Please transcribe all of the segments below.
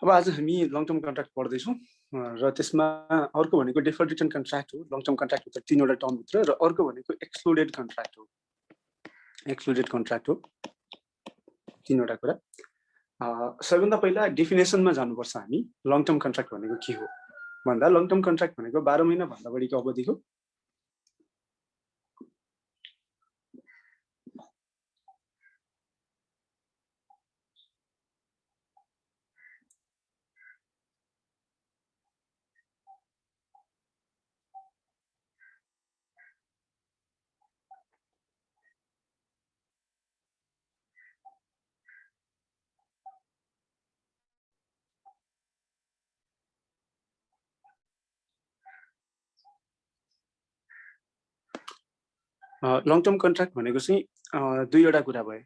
अब आज हामी लङ टर्म कन्ट्र्याक्ट पढ्दैछौँ र त्यसमा अर्को भनेको डिफर्ड रिटर्न कन्ट्र्याक्ट हो। लङ टर्म कन्ट्र्याक्ट भित्र तीनवटा टर्म भित्र र अर्को भनेको एक्सक्लुडेड कन्ट्र्याक्ट हो। एक्सक्लुडेड कन्ट्र्याक्ट हो, तीनवटा कुरा। सबैभन्दा पहिला डेफिनेसनमा जानुपर्छ हामी। लङ टर्म कन्ट्र्याक्ट भनेको के हो भन्दा लङ टर्म कन्ट्र्याक्ट भनेको 12 महिना भन्दा बढीको अवधिको लङ टर्म कन्ट्र्याक्ट भनेको चाहिँ दुईवटा कुरा भयो।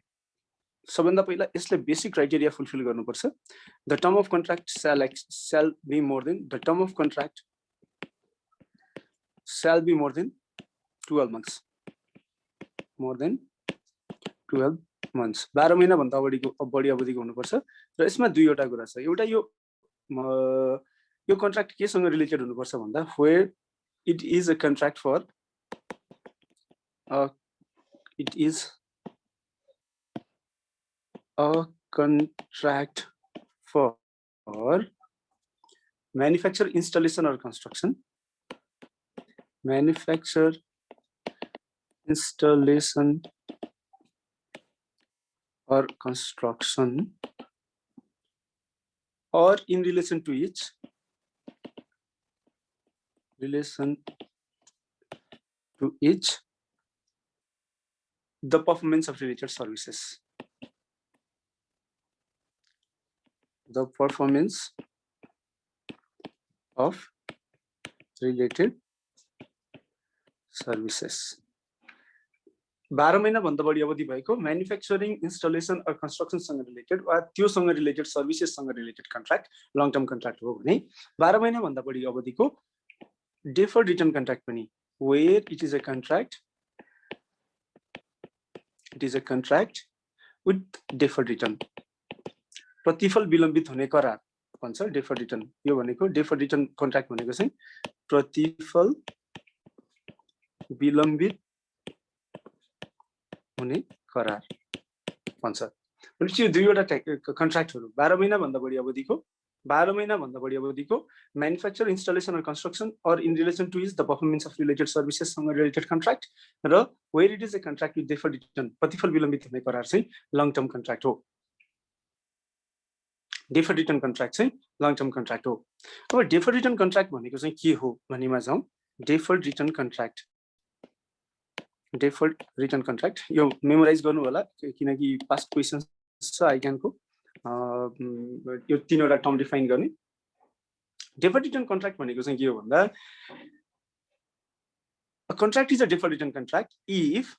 सबभन्दा पहिला यसले बेसिक क्राइटेरिया फुलफिल गर्नुपर्छ। The term of contract shall be more than the term of contract shall be more than 12 months. more than 12 months 12 महिना भन्दा बढी अवधिको हुनुपर्छ। र यसमा दुईवटा कुरा छ। एउटा यो कन्ट्र्याक्ट केसँग रिलेटेड हुनुपर्छ भन्दा where it is a contract for it is a contract for manufacture, installation or construction. Manufacture, installation or construction, or in relation to each the performance of related services. The performance of related services. 12 महिना भन्दा बढी अवधि भएको manufacturing, installation or construction सँग related वा त्योसँग related services सँग related contract long term contract हो भने 12 महिना भन्दा बढी अवधिको डेफर्ड रिटर्न कन्ट्र्याक्ट पनि where it is a contract with deferred return. प्रतिफल विलम्बित हुने करार भन्छ डेफर्ड रिटर्न। यो भनेको डेफर्ड रिटर्न कन्ट्र्याक्ट भनेको चाहिँ प्रतिफल विलम्बित हुने करार भन्छ। भनेपछि यो दुईवटा कन्ट्र्याक्टहरु 12 महिना भन्दा बढी अवधिको manufacture, installation or construction or in relation to is the performance of related services सँग रिलेटेड कन्ट्र्याक्ट र where it is a contract with deferred return प्रतिफल विलम्बित हुने करार चाहिँ लङ टर्म कन्ट्र्याक्ट हो। डेफर्ड रिटर्न कन्ट्र्याक्ट चाहिँ लङ टर्म कन्ट्र्याक्ट हो। अब डेफर्ड रिटर्न कन्ट्र्याक्ट भनेको चाहिँ के हो भन्नेमा जाउँ। डेफर्ड रिटर्न कन्ट्र्याक्ट यो मेमोराइज गर्नु होला किनकि पास्ट क्वेशन्स छ आइक्यानको। यो तीनवटा टर्म डिफाइन गर्ने। डेफर्ड रिटर्न कन्ट्र्याक्ट भनेको चाहिँ के हो भन्दा a contract is a deferred return contract if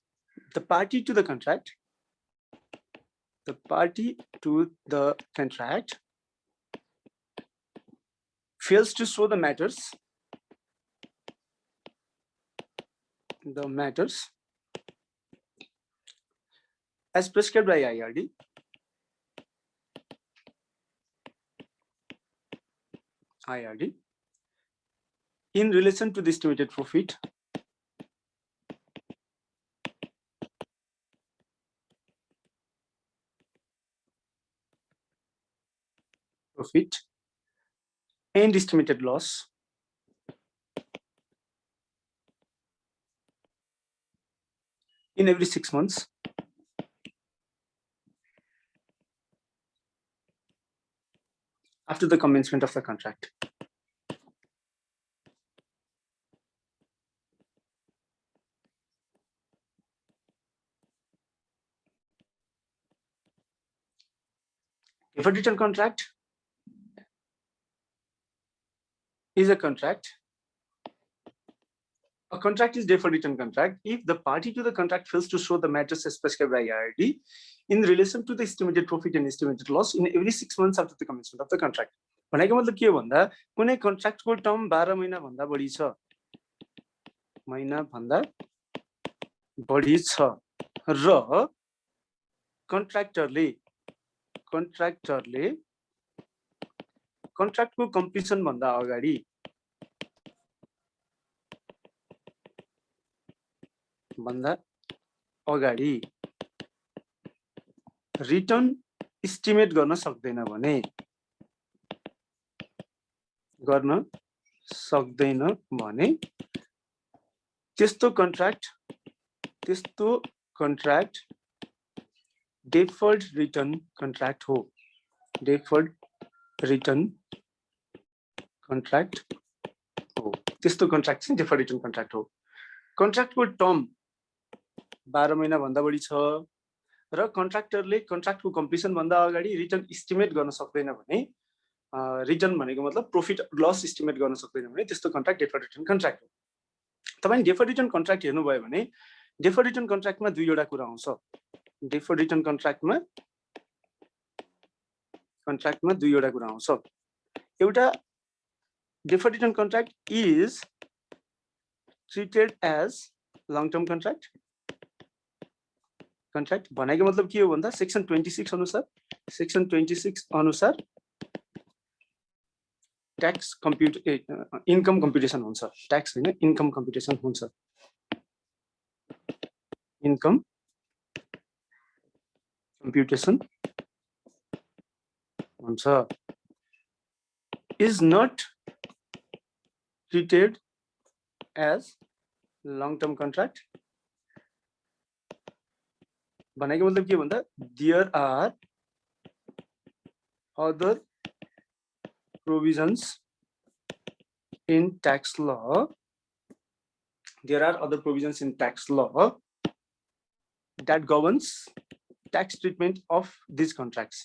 the party to the contract fails to show the matters as prescribed by IRD in relation to the estimated profit and estimated loss in every 6 months after the commencement of the contract. Deferred return contract is a contract. A contract is deferred return contract if the party to the contract fails to show the matters as prescribed by IRD in relation to the estimated profit and estimated loss in every 6 months after the commencement of the contract. भनेको मतलब के हो भन्दा कुनै कन्ट्र्याक्टको term 12 महिना भन्दा बढी छ र कन्ट्र्याक्टरले कन्ट्र्याक्टको कम्प्लिसन भन्दा अगाडि रिटर्न इस्टिमेट गर्न सक्दैन भने त्यस्तो कन्ट्र्याक्ट डेफर्ड रिटर्न कन्ट्र्याक्ट हो। त्यस्तो कन्ट्र्याक्ट चाहिँ डेफर्ड रिटर्न कन्ट्र्याक्ट हो। कन्ट्र्याक्टको टर्म 12 महिना भन्दा बढी छ र कन्ट्र्याक्टरले कन्ट्र्याक्टको कम्प्लिसन भन्दा अगाडि रिटर्न इस्टिमेट गर्न सक्दैन भने, रिटर्न भनेको मतलब प्रॉफिट लस इस्टिमेट गर्न सक्दैन भने त्यस्तो कन्ट्र्याक्ट डेफर्ड रिटर्न कन्ट्र्याक्ट हो। तपाईले डेफर्ड रिटर्न कन्ट्र्याक्ट हेर्नुभयो भने डेफर्ड रिटर्न कन्ट्र्याक्टमा दुईवटा कुरा आउँछ। डेफर्ड रिटर्न कन्ट्र्याक्टमा दुईवटा कुरा आउँछ। एउटा deferred return contract is treated as long term contract भनेको मतलब के हो भन्दा सेक्सन 26 अनुसार ट्याक्स इन्कम कम्प्युटेसन हुन्छ। ट्याक्स हैन, इन्कम कम्प्युटेसन हुन्छ। इन्कम कम्प्युटेसन हुन्छ। Is not treated as long term contract भनेको मतलब के भन्दा there are other provisions in tax law that governs tax treatment of these contracts.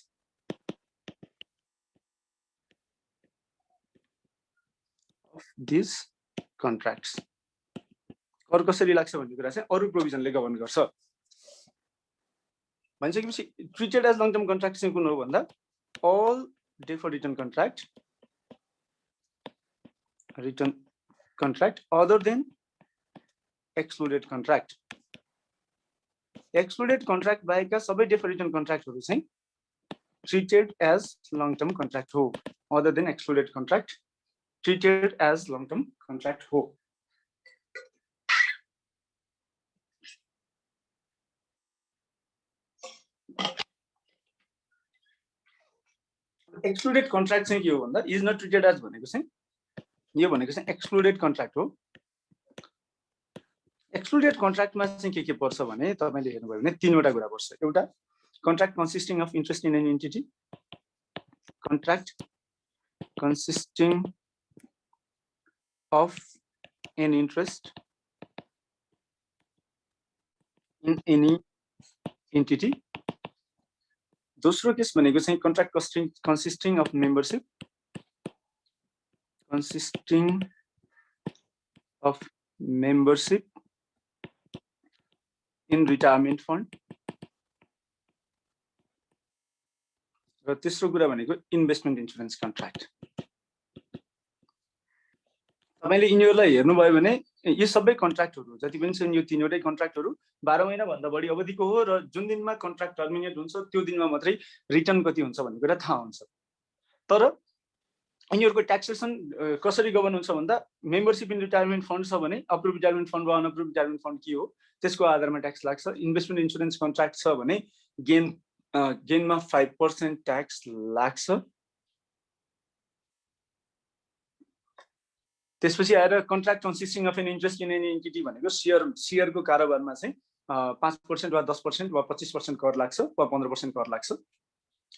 कर कसरी लाग्छ भन्ने कुरा चाहिँ अरु प्रोभिजनले गभर्न गर्छ। भनिसकेपछि treated as long term contract चाहिँ कुन हो भन्दा all deferred return contract other than excluded contract बाहेकका सबै deferred return contractहरु चाहिँ treated as long term contract हो। other than excluded contract treated as long term contract हो। एक्सक्लुडेड कन्ट्र्याक्ट चाहिँ के हो भन्दा इज नट ट्रिटेड एज भनेको चाहिँ एक्सक्लुडेड कन्ट्र्याक्ट हो। एक्सक्लुडेड कन्ट्र्याक्टमा चाहिँ के पर्छ भने तपाईले हेर्नुभयो भने तीनवटा कुरा पर्छ। एउटा contract consisting of interest in an entity, contract consisting of an interest in any entity. दोस्रो केस भनेको चाहिँ contract consisting of membership in retirement fund. र तेस्रो कुरा भनेको इन्भेस्टमेन्ट इन्सुरेन्स कन्ट्र्याक्ट। तपाईले यिनीहरुलाई हेर्नुभयो भने यी सबै कन्ट्र्याक्टहरु जति पनि छन् यो तीनवटै कन्ट्र्याक्टहरु 12 महिना भन्दा बढी अवधिको हो र जुन दिनमा कन्ट्र्याक्ट टर्मिनेट हुन्छ त्यो दिनमा मात्रै रिटर्न कति हुन्छ भन्ने कुरा थाहा हुन्छ। तर यिनीहरुको ट्याक्सेसन कसरी गभर्न हुन्छ भन्दा मेम्बरशिप इन रिटायरमेन्ट फन्ड छ भने अप्रुभ रिटायरमेन्ट फन्ड वा अनअप्रुभ रिटायरमेन्ट फन्ड के हो त्यसको आधारमा ट्याक्स लाग्छ। इन्भेस्टमेन्ट इन्सुरेन्स कन्ट्र्याक्ट छ भने गेनमा 5% ट्याक्स लाग्छ। त्यसपछि आएर contract consisting of an interest in an entity भनेको शेयरको कारोबारमा चाहिँ 5% वा 10% वा 25% कर लाग्छ वा 15% कर लाग्छ।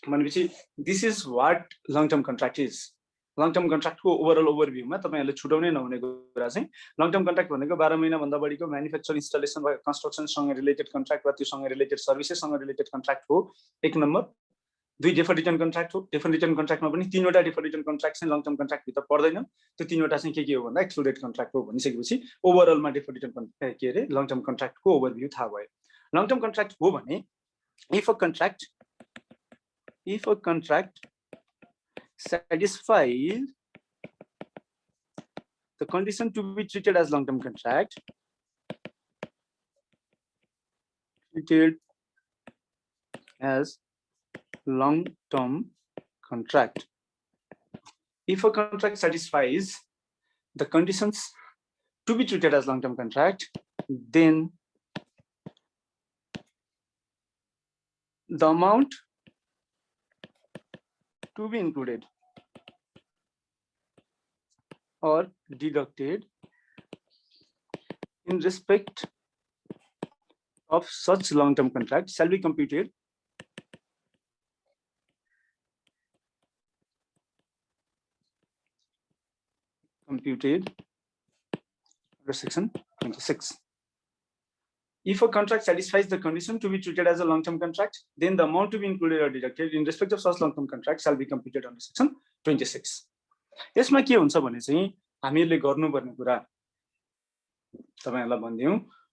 भनेपछि this is what long term contract is. Long term कन्ट्र्याक्टको ओभरअल ओभरभ्यूमा तपाईहरुले छुटाउनै नहुने कुरा चाहिँ लङ टर्म कन्ट्र्याक्ट भनेको 12 महिना भन्दा बढीको म्यानुफ्याक्चर इन्स्टलेसन वा कन्स्ट्रक्सन सँग रिलेटेड कन्ट्र्याक्ट वा त्यो सँग रिलेटेड सर्भिसेस सँग रिलेटेड कन्ट्र्याक्ट हो एक नम्बर। दुई डेफर्ड रिटर्न कन्ट्र्याक्ट हो। डेफर्ड रिटर्न कन्ट्र्याक्टमा पनि तीनवटा डेफर्ड रिटर्न कन्ट्र्याक्ट चाहिँ लङ टर्म कन्ट्र्याक्ट भित्र पर्दैन। त्यो तीनवटा चाहिँ के हो भन्दा एक्सक्लुडेड कन्ट्र्याक्ट हो। भनिसकेपछि ओभरअलमा डेफर्ड रिटर्न के रे लङ टर्म कन्ट्र्याक्टको ओभरभ्यू थाहा भयो। लङ टर्म कन्ट्र्याक्ट हो भने if a contract satisfies the condition to be treated as long term contract, treated as long term contract if a contract satisfies the conditions to be treated as long-term contract, then the amount to be included or deducted in respect of such long-term contract shall be computed under section 26. If a contract satisfies the condition to be treated as a long-term contract, then the amount to be included or deducted in respect of such long-term contract shall be computed under section 26. यसमा के हुन्छ भने चाहिँ हामीहरूले गर्नुपर्ने कुरा तपाईहरुलाई भन्दियौ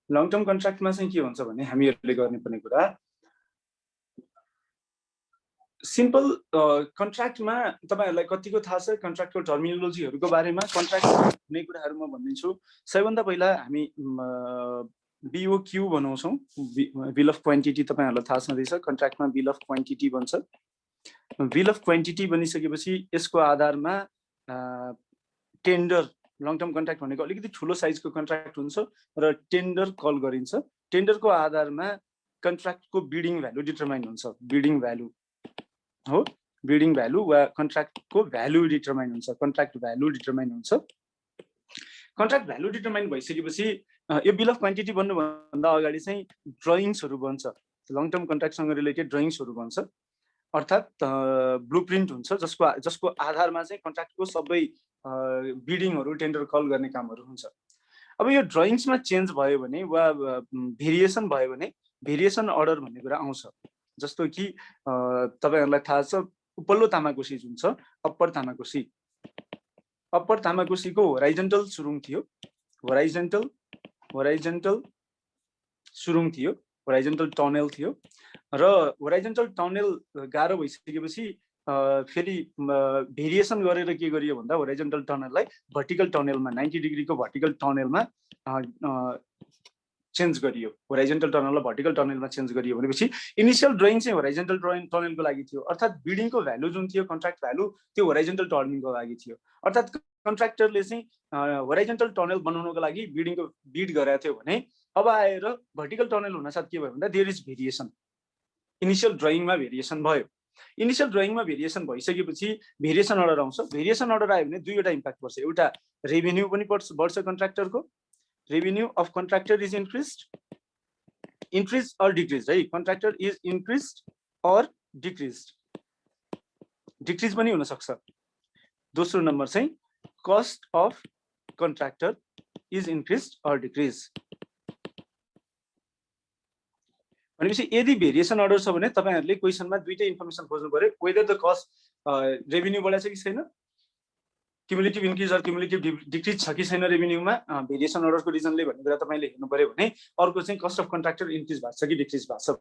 long term कन्ट्र्याक्टमा चाहिँ के हुन्छ भने हामीहरूले गर्नुपर्ने कुरा सिम्पल कन्ट्र्याक्टमा तपाईहरुलाई कतिको थाहा छ कन्ट्र्याक्टको टर्मिनोलोजीहरुको बारेमा कन्ट्र्याक्ट हुने कुराहरु म भनिदिन्छु सबैभन्दा पहिला हामी BOQ बनाउँछौं बिल अफ क्वान्टिटी तपाईहरुलाई थाहा छँदैछ कन्ट्र्याक्टमा बिल अफ क्वान्टिटी बन्छ बिल अफ क्वान्टिटी बनिसकेपछि यसको आधारमा टेन्डर लङ टर्म कन्ट्र्याक्ट भनेको अलिकति ठूलो साइजको कन्ट्र्याक्ट हुन्छ र टेन्डर कल गरिन्छ टेन्डरको आधारमा कन्ट्र्याक्टको बिडिङ भ्यालु डिटरमाइन हुन्छ बिडिङ भ्यालु हो बिडिङ भ्यालु वा कन्ट्र्याक्टको भ्यालु डिटरमाइन हुन्छ कन्ट्र्याक्ट भ्यालु डिटरमाइन हुन्छ कन्ट्र्याक्ट भ्यालु डिटरमाइन भइसकेपछि यो बिल अफ क्वान्टिटी बन्नु भन्दा अगाडि चाहिँ ड्रइङ्सहरु बन्छ लङ टर्म कन्ट्र्याक्टसँग रिलेटेड ड्रइङ्सहरु बन्छ अर्थात ब्लुप्रिन्ट हुन्छ जसको आधारमा चाहिँ कन्ट्र्याक्टको सबै बिडिङहरु टेन्डर कल गर्ने कामहरु हुन्छ अब यो ड्रइङ्समा चेन्ज भयो भने वा भेरिएसन भयो भने भेरिएसन अर्डर भन्ने कुरा आउँछ जस्तो कि तपाईहरुलाई थाहा छ उपल्लो तामाकोसी जुन छ अप्पर तामाकोसीको होराइजन्टल सुरुङ थियो होराइजन्टल सुरुङ थियो होराइजन्टल टनल थियो र होराइजन्टल टनल गाह्रो भइसकेपछि फेरि भेरिएसन गरेर के गरियो भन्दा होराइजन्टल टनललाई भर्टिकल टनलमा 90 डिग्रीको भर्टिकल टनलमा चेन्ज गरियो होराइजन्टल टनललाई भर्टिकल टनलमा चेन्ज गरियो भनेपछि इनिशियल ड्रइङ चाहिँ होराइजन्टल टनलको लागि थियो अर्थात बिडिङको भ्यालु जुन थियो कन्ट्र्याक्ट भ्यालु त्यो होराइजन्टल टनलको लागि थियो अर्थात कन्ट्र्याक्टरले चाहिँ होराइजन्टल टनल बनाउनको लागि बिडिङको बिड गरेको थियो भने अब आएर भर्टिकल टनल हुनसाथ के भयो भन्दा देयर इज भेरिएसन इनिशियल ड्रइङमा भेरिएसन भयो इनिशियल ड्रइङमा भेरिएसन भइसकेपछि भेरिएसन अर्डर आउँछ भेरिएसन अर्डर आयो भने दुईवटा इम्प्याक्ट पर्छ एउटा रेभेन्यू पनि बढ्छ कन्ट्र्याक्टरको revenue of contractor is increased or decreased है contractor is increased or decreased decrease पनि हुन सक्छ दोस्रो नम्बर चाहिँ cost of contractor is increased or decreased भनेपछि यदि भेरिएसन अर्डर छ भने तपाईहरुले क्वेशनमा दुईटै इन्फर्मेसन खोज्नु पर्यो वेदर द कस्ट रेभेन्यू बढाएको छ कि छैन cumulative increase or cumulative decrease छ कि छैन रेभेन्यूमा भेरिएसन अर्डरको रिजनले भन्ने कुरा तपाईले हेर्नु पर्यो भने अर्को चाहिँ कस्ट अफ कन्ट्र्याक्टर इन्क्रिज भएको छ कि डिक्रिज भएको छ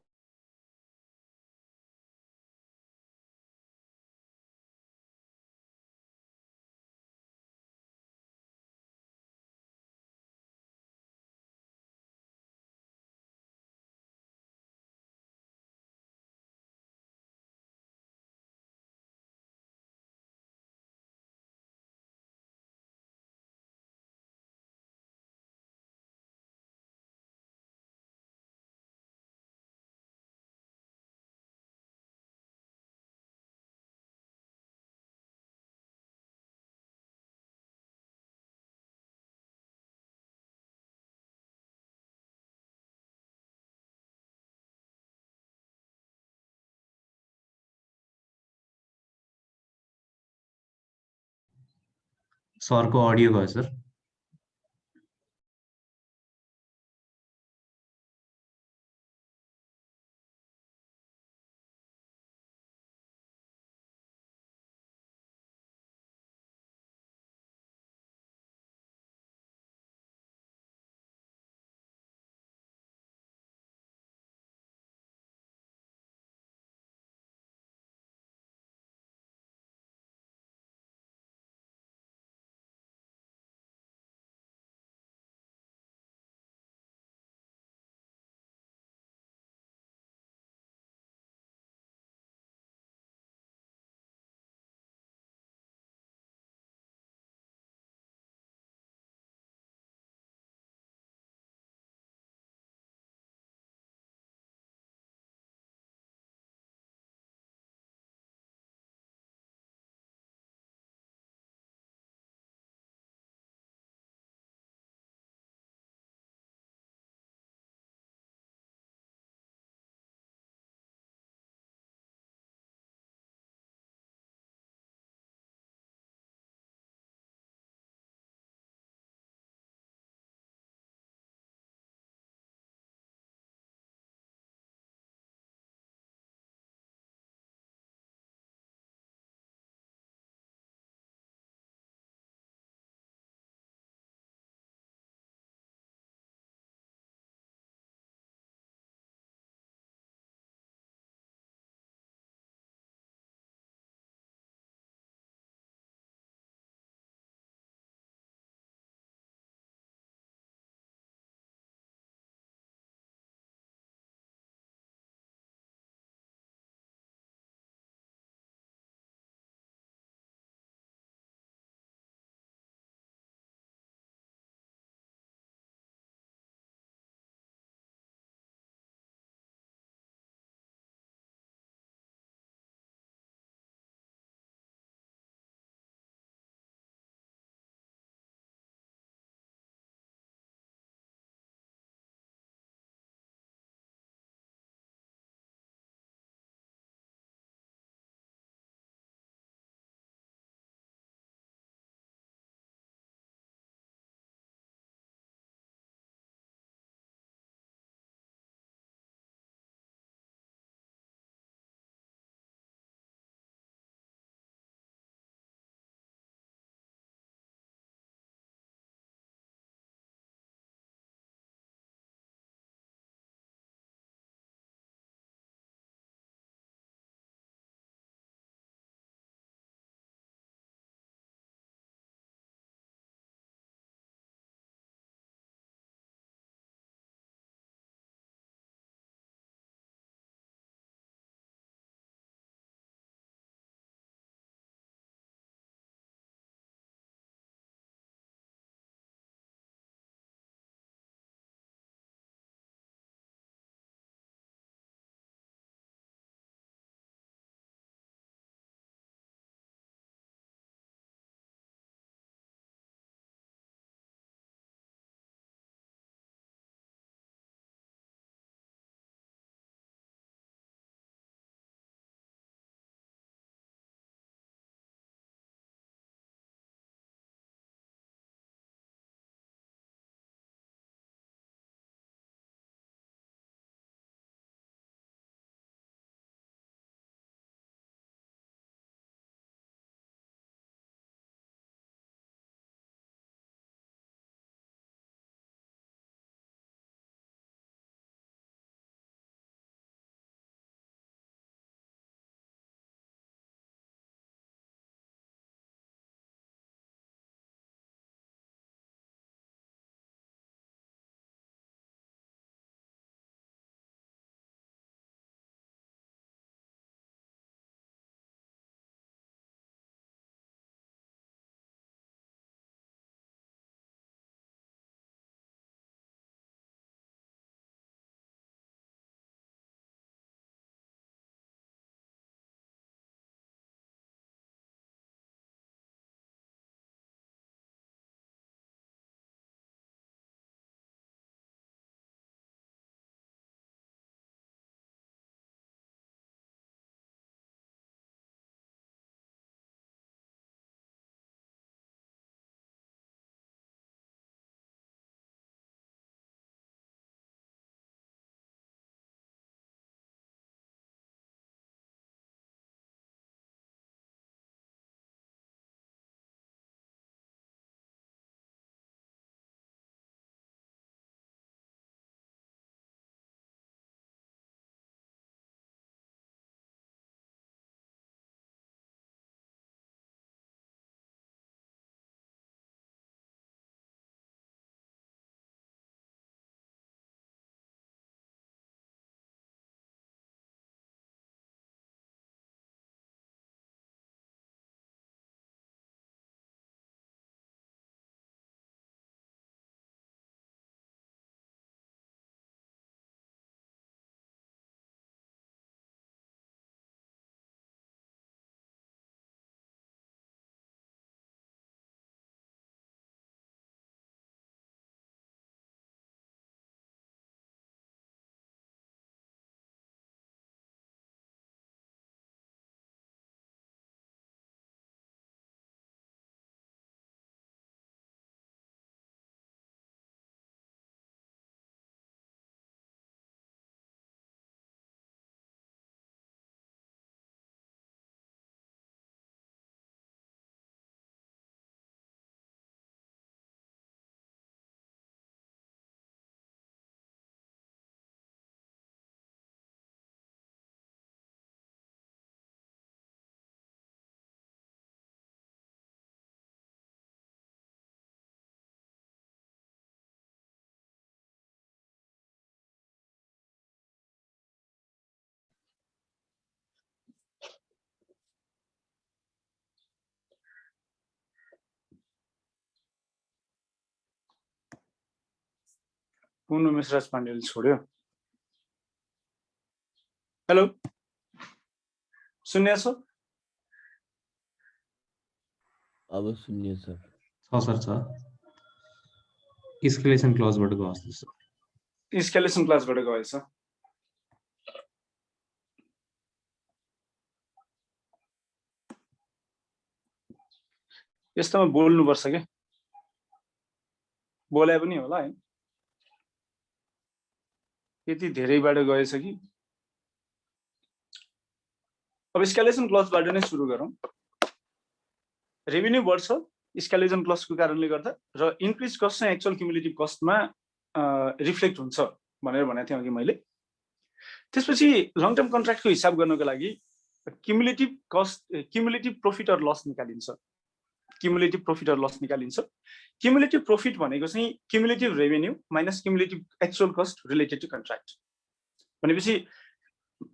सरको अडियो गयो सर कुन उमेशराज पाण्डेले छोड्यो? हेलो सुन्ने छ? अब सुन्ने सर। सर छ इस्केलेसन क्लजबाट गयो जस्तो छ। इस्केलेसन क्लासबाट गएछ। यस्तोमा बोल्नुपर्छ के? बोलाए पनि होला है। यति धेरैबाट गएछ कि? अब इस्केलेसन क्लजबाट नै सुरु गरौँ। रेभिन्यू बढ्छ इस्केलेसन क्लजको कारणले गर्दा र इन्क्रिज कस्ट चाहिँ एक्चुअल क्युमुलेटिभ कस्टमा रिफ्लेक्ट हुन्छ भनेर भनेको थिएँ अघि मैले। त्यसपछि लङ टर्म कन्ट्र्याक्टको हिसाब गर्नको लागि क्युमुलेटिभ प्रॉफिट अर लस निकालिन्छ। क्युमुलेटिभ प्रॉफिट अर लस निकालिन्छ। क्युमुलेटिभ प्रॉफिट भनेको चाहिँ cumulative revenue minus cumulative actual cost related to contract. भनेपछि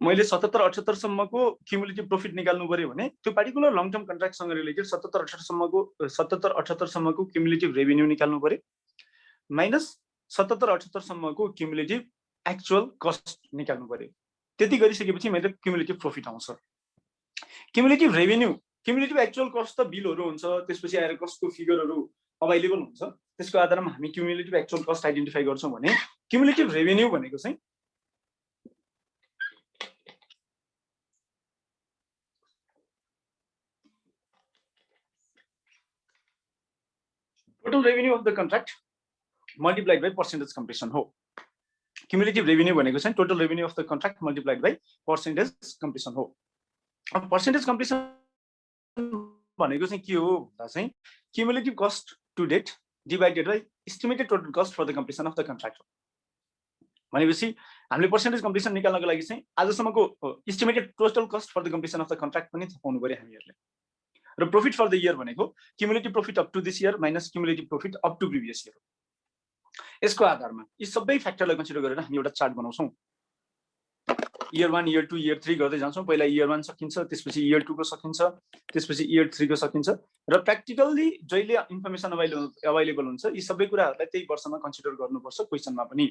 मैले 77-78 सम्मको क्युमुलेटिभ प्रॉफिट निकाल्नु पर्यो भने त्यो पार्टिकुलर लङ टर्म कन्ट्र्याक्टसँग रिलेटेड 77-78 सम्मको क्युमुलेटिभ रेभिन्यू निकाल्नु पर्यो माइनस 77-78 सम्मको क्युमुलेटिभ एक्चुअल कस्ट निकाल्नु पर्यो। त्यति गरिसकेपछि मेरो क्युमुलेटिभ प्रॉफिट आउँछ। Cumulative revenue cumulative actual cost त बिलहरु हुन्छ, त्यसपछि आएर कस्टको फिगरहरु अवेलेबल हुन्छ। त्यसको आधारमा हामी क्युमुलेटिभ एक्चुअल कस्ट आइडेन्टिफाई गर्छौं भने क्युमुलेटिभ रेभिन्यू भनेको चाहिँ total revenue of the contract multiplied by percentage completion हो। क्युमुलेटिभ रेभिन्यू भनेको चाहिँ total revenue of the contract multiplied by percentage completion हो। अब पर्सेन्टेज कम्प्लिसन भनेको चाहिँ के हो भन्दा चाहिँ cumulative cost to date divided by estimated total cost for the completion of the contract हो। भनेपछि हामीले पर्सेन्टेज कम्प्लिसन निकाल्नको लागि चाहिँ आजसम्मको estimated total cost for the completion of the contract पनि थाहा पाउनु पर्यो हामीहरुले। र प्रॉफिट फर द इयर भनेको cumulative profit up to this year minus cumulative profit up to previous year. यसको आधारमा यी सबै फ्याक्टरलाई कन्सिडर गरेर हामी एउटा चार्ट बनाउँछौं। इयर 1 इयर 2 इयर 3 गर्दै जान्छौं। पहिला इयर 1 सकिन्छ, त्यसपछि इयर 2 को सकिन्छ, त्यसपछि इयर 3 को सकिन्छ र प्र्याक्टिकली जहिले इन्फर्मेसन अवेलेबल हुन्छ यी सबै कुराहरुलाई त्यही वर्षमा कन्सिडर गर्नुपर्छ क्वेशनमा पनि।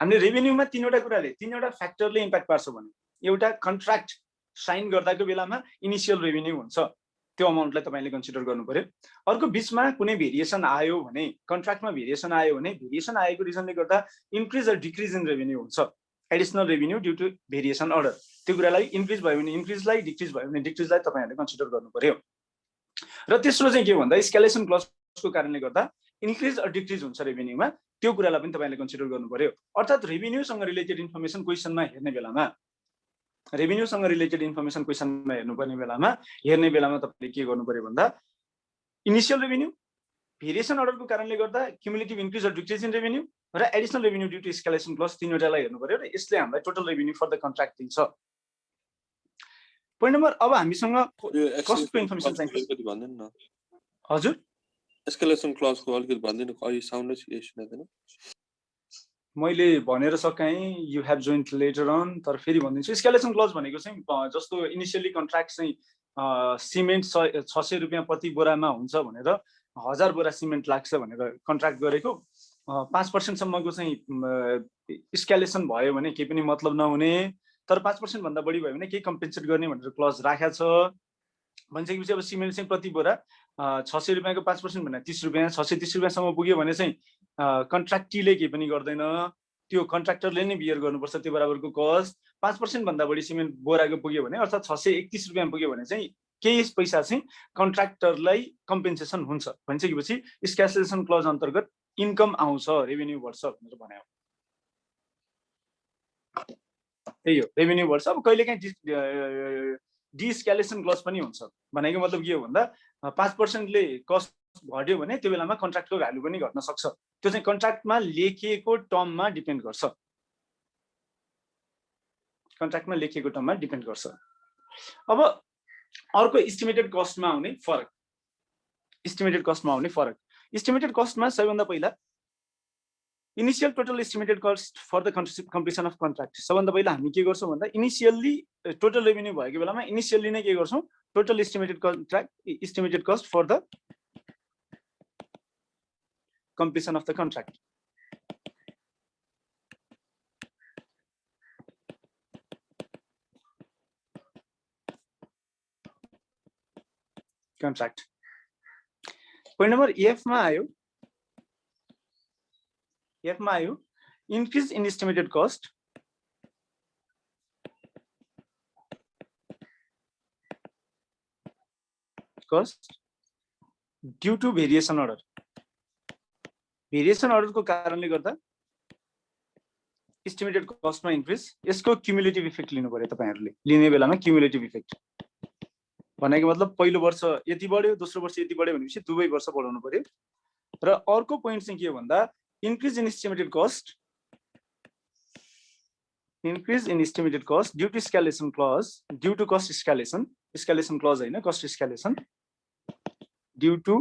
हामीले रेभिन्यूमा तीनवटा फ्याक्टरले इम्प्याक्ट पार्छ भने एउटा कन्ट्र्याक्ट साइन गर्दाको बेलामा इनिशियल रेभिन्यू हुन्छ, त्यो अमाउन्टलाई तपाईले कन्सिडर गर्नु पर्यो। अर्को बीचमा कुनै भेरिएसन आयो भने कन्ट्र्याक्टमा भेरिएसन आयो भने भेरिएसन आएको रिजनले गर्दा increase or decrease in revenue हुन्छ। Additional revenue due to variation order, त्यो कुरालाई इन्क्रिज भयो भने इन्क्रिजलाई, डिक्रिज भयो भने डिक्रिजलाई तपाईहरुले कन्सिडर गर्नु पर्यो। र तेस्रो चाहिँ के भन्दा एस्केलेसन क्लजको कारणले गर्दा इन्क्रिज अर डिक्रिज हुन्छ रेभिन्यूमा, त्यो कुरालाई पनि तपाईले कन्सिडर गर्नु पर्यो। अर्थात रेभिन्यूसँग रिलेटेड इन्फर्मेसन क्वेशनमा हेर्ने बेलामा हेर्ने बेलामा तपाईले के गर्नु पर्यो भन्दा इनिशियल रेभिन्यू, भेरिएसन अर्डरको कारणले गर्दा cumulative increase or decrease in revenue र additional revenue due to escalation clause, तीनवटालाई हेर्नु पर्यो र यसले हामीलाई total revenue for the contract दिन्छ। पोइन्ट नम्बर, अब हामीसँग कस्टको इन्फर्मेसन चाहिन्छ। भन्दैन न हजुर, एस्केलेसन क्लजको अलिकति भन्दिनु, अहिले साउन्डै सुनेदैन। मैले भनेर सकाएँ you have joint letter on, तर फेरि भनिदिन्छु। एस्केलेसन क्लज भनेको चाहिँ जस्तो इनिशियली कन्ट्र्याक्ट चाहिँ सिमेन्ट 600 रुपैयाँ प्रति बोरामा हुन्छ भनेर 1000 बोरा सिमेन्ट लाग्छ भनेर कन्ट्र्याक्ट गरेको 5% सम्मको चाहिँ एस्केलेसन भयो भने केही पनि मतलब नहुने, तर 5% भन्दा बढी भयो भने केही कम्पेन्सेट गर्ने भनेर क्लज राखेको छ। भनिसकेपछि अब सिमेन्ट चाहिँ प्रति बोरा 600 रुपैयाँको 5% भने 30 रुपैयाँ, 630 रुपैयाँसम्म पुग्यो भने चाहिँ कन्ट्र्याक्टीले केही पनि गर्दैन, त्यो कन्ट्र्याक्टरले नै बियर गर्नुपर्छ त्यो बराबरको कस्ट। 5% भन्दा बढी सिमेन्ट बोराको पुग्यो भने अर्थात् 631 रुपैयाँ पुग्यो भने चाहिँ केही पैसा चाहिँ कन्ट्र्याक्टरलाई कम्पेन्सेसन हुन्छ। भनिसकेपछि एस्केलेसन क्लज अन्तर्गत इन्कम आउँछ, रेभिन्यू बढ्छ भनेर भन्यो। त्यही हो, रेभिन्यू बढ्छ। अब कहिलेकाहीँ डिस्केलेसन क्लज पनि हुन्छ। भनेको मतलब के हो भन्दा 5%ले कस्ट घट्यो भने त्यो बेलामा कन्ट्र्याक्टको भ्यालु पनि घट्न सक्छ। त्यो चाहिँ कन्ट्र्याक्टमा लेखिएको टर्ममा डिपेन्ड गर्छ। अब अर्को एस्टिमेटेड कस्टमा आउने फरक। एस्टिमेटेड कस्टमा सबैभन्दा पहिला initial total estimated cost for the completion of contract. सबभन्दा पहिला हामी के गर्छौं भन्दा इनिशियली टोटल रेभिन्यू भएको बेलामा इनिशियली नै के गर्छौं, total estimated cost for the completion of the contract contract point number F मा आयो increase in estimated cost due to variation order को कारणले गर्दा एस्टिमेटेड कस्टमा इन्क्रिज यसको क्युमुलेटिभ इफेक्ट लिनु पर्यो तपाईहरुले लिने बेलामा क्युमुलेटिभ इफेक्ट भनेको मतलब पहिलो वर्ष यति बढ्यो दोस्रो वर्ष यति बढ्यो भनेपछि दुवै वर्ष बढाउनु पर्यो र अर्को पोइन्ट चाहिँ के हो भन्दा increase in estimated cost due to escalation clause due to cost escalation clause हैन कस्ट एस्कालेसन ड्यू टु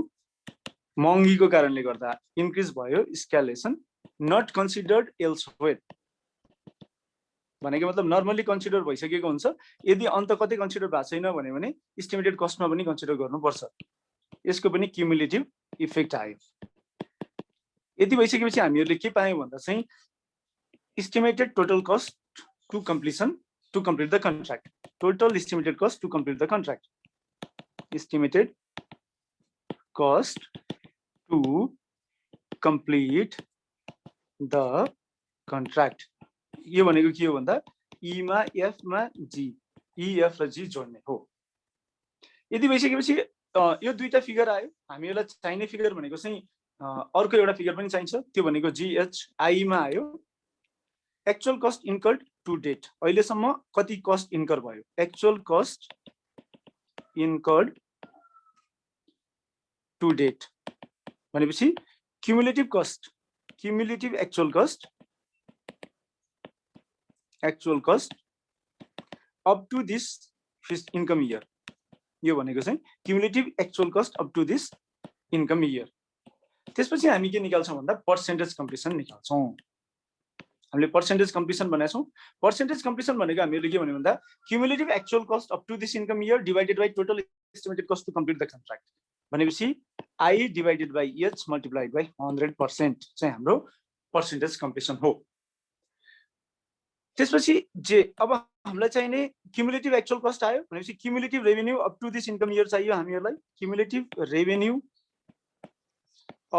महँगीको कारणले गर्दा इन्क्रिज भयो एस्कालेसन नट कन्सिडर्ड एल्सवेयर भनेको मतलब नर्मली कन्सिडर भइसकेको हुन्छ यदि अन्त कतै कन्सिडर भएको छैन भने एस्टिमेटेड कस्टमा पनि कन्सिडर गर्नुपर्छ यसको पनि क्युमुलेटिभ इफेक्ट आयो यदि भइसकेपछि हामीहरुले के पायौं भन्दा चाहिँ estimated total cost to complete the contract total estimated cost to complete the contract estimated cost to complete the contract यो भनेको के हो भन्दा ई मा एफ मा जी ई एफ र जी जोड्ने हो यदि भइसकेपछि यो दुईटा फिगर आयो हामीलाई चाहिने फिगर भनेको चाहिँ अर्को एउटा फिगर पनि चाहिन्छ त्यो भनेको जीएचआई मा आयो actual cost incurred to date अहिलेसम्म कति कस्ट इन्कर भयो actual cost incurred to date भनेपछि cumulative actual cost up to this income year यो भनेको चाहिँ cumulative actual cost up to this income year त्यसपछि हामी के निकाल्छौं भन्दा पर्सेन्टेज कम्प्लिसन निकाल्छौं हामीले पर्सेन्टेज कम्प्लिसन बनाएछौं पर्सेन्टेज कम्प्लिसन भनेको हामीले के भन्यो भन्दा cumulative actual cost up to this income year divided by total estimated cost to complete the contract भनेपछि I divided by H multiplied by 100% चाहिँ हाम्रो पर्सेन्टेज कम्प्लिसन हो त्यसपछि जे अब हामीलाई चाहिने क्युमुलेटिभ एक्चुअल कस्ट आयो भनेपछि cumulative revenue up to this income year चाहियो हामीहरुलाई cumulative revenue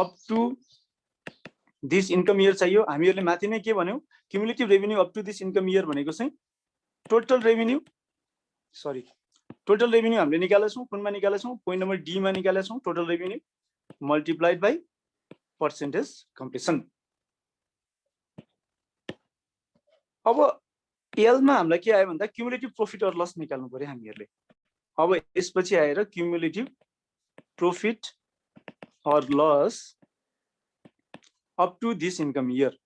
up to this income year चाहियो हामीहरुले माथि नै के भन्यौ cumulative revenue up to this income year भनेको चाहिँ टोटल रेभेन्यू हामीले निकालेछौं कुनमा निकालेछौं पोइन्ट नम्बर डी मा निकालेछौं total revenue multiplied by percentage completion अब एल मा हामीलाई के आयो भन्दा क्युमुलेटिभ प्रॉफिट अर लस निकाल्नु पर्यो हामीहरुले अब यसपछि आएर cumulative profit or loss up to this income year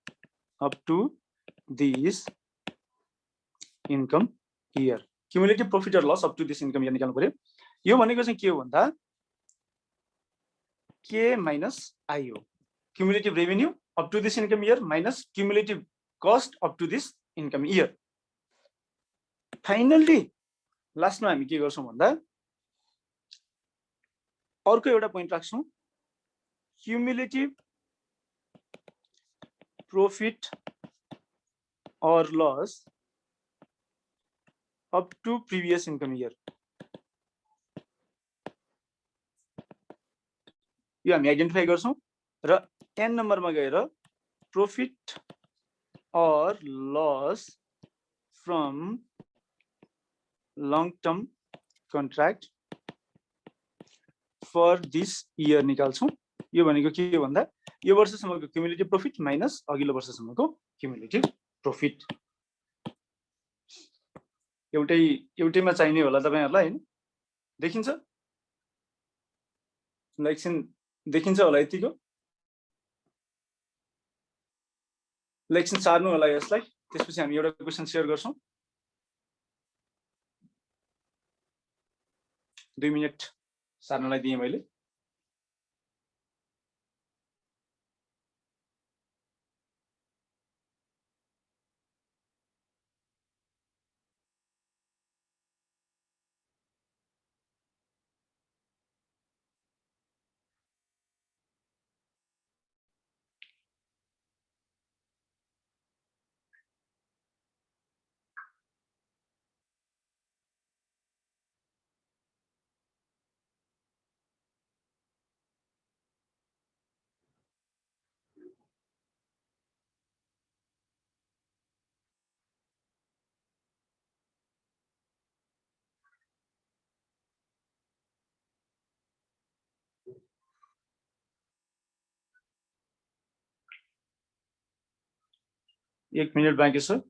cumulative profit or loss up to this income year निकाल्नु पर्यो यो भनेको चाहिँ के हो भन्दा के माइनस आई हो cumulative revenue up to this income year minus cumulative cost up to this income year finally लास्टमा हामी के गर्छौं भन्दा अर्को एउटा पोइन्ट राख्छौं cumulative profit or loss up to previous income year यो हामी आइडेन्टिफाई गर्छौं र एन नम्बरमा गएर profit or loss from long term contract for this year निकाल्छौं यो भनेको के हो भन्दा यो वर्षसम्मको क्युमुलेटिभ प्रॉफिट माइनस अघिल्लो वर्षसम्मको क्युमुलेटिभ प्रॉफिट एउटैमा चाहिने होला तपाईहरुलाई हैन देखिन्छ एकछिन देखिन्छ होला यतिको एकछिन सार्नु होला यसलाई त्यसपछि हामी एउटा क्वेशन शेयर गर्छौं 2 मिनेट सार्नलाई दिएँ मैले 1 मिनेट बाँकी छ।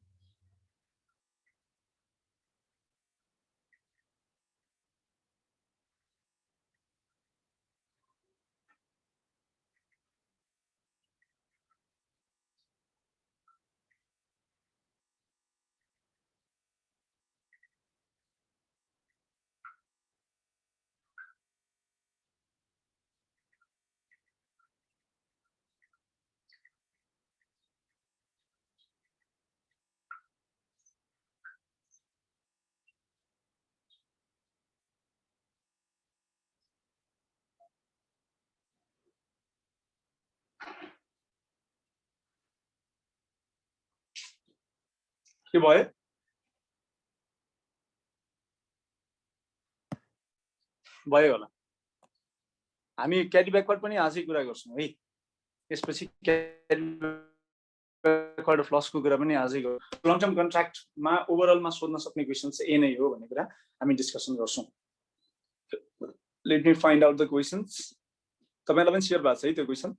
के भयो? भयो होला। हामी क्यारी ब्याकवर्ड पनि आजै कुरा गर्छौं है। त्यसपछि क्यारी ब्याकवर्ड फ्लसको कुरा पनि आजै गर्छौं। लङ टर्म कन्ट्र्याक्टमा ओभरअलमा सोध्न सक्ने क्वेशन चाहिँ ए नै हो भन्ने कुरा हामी डिस्कसन गर्छौं। Let me find out the questions. तपाईलाई पनि शेयर भएको छ है त्यो क्वेशन।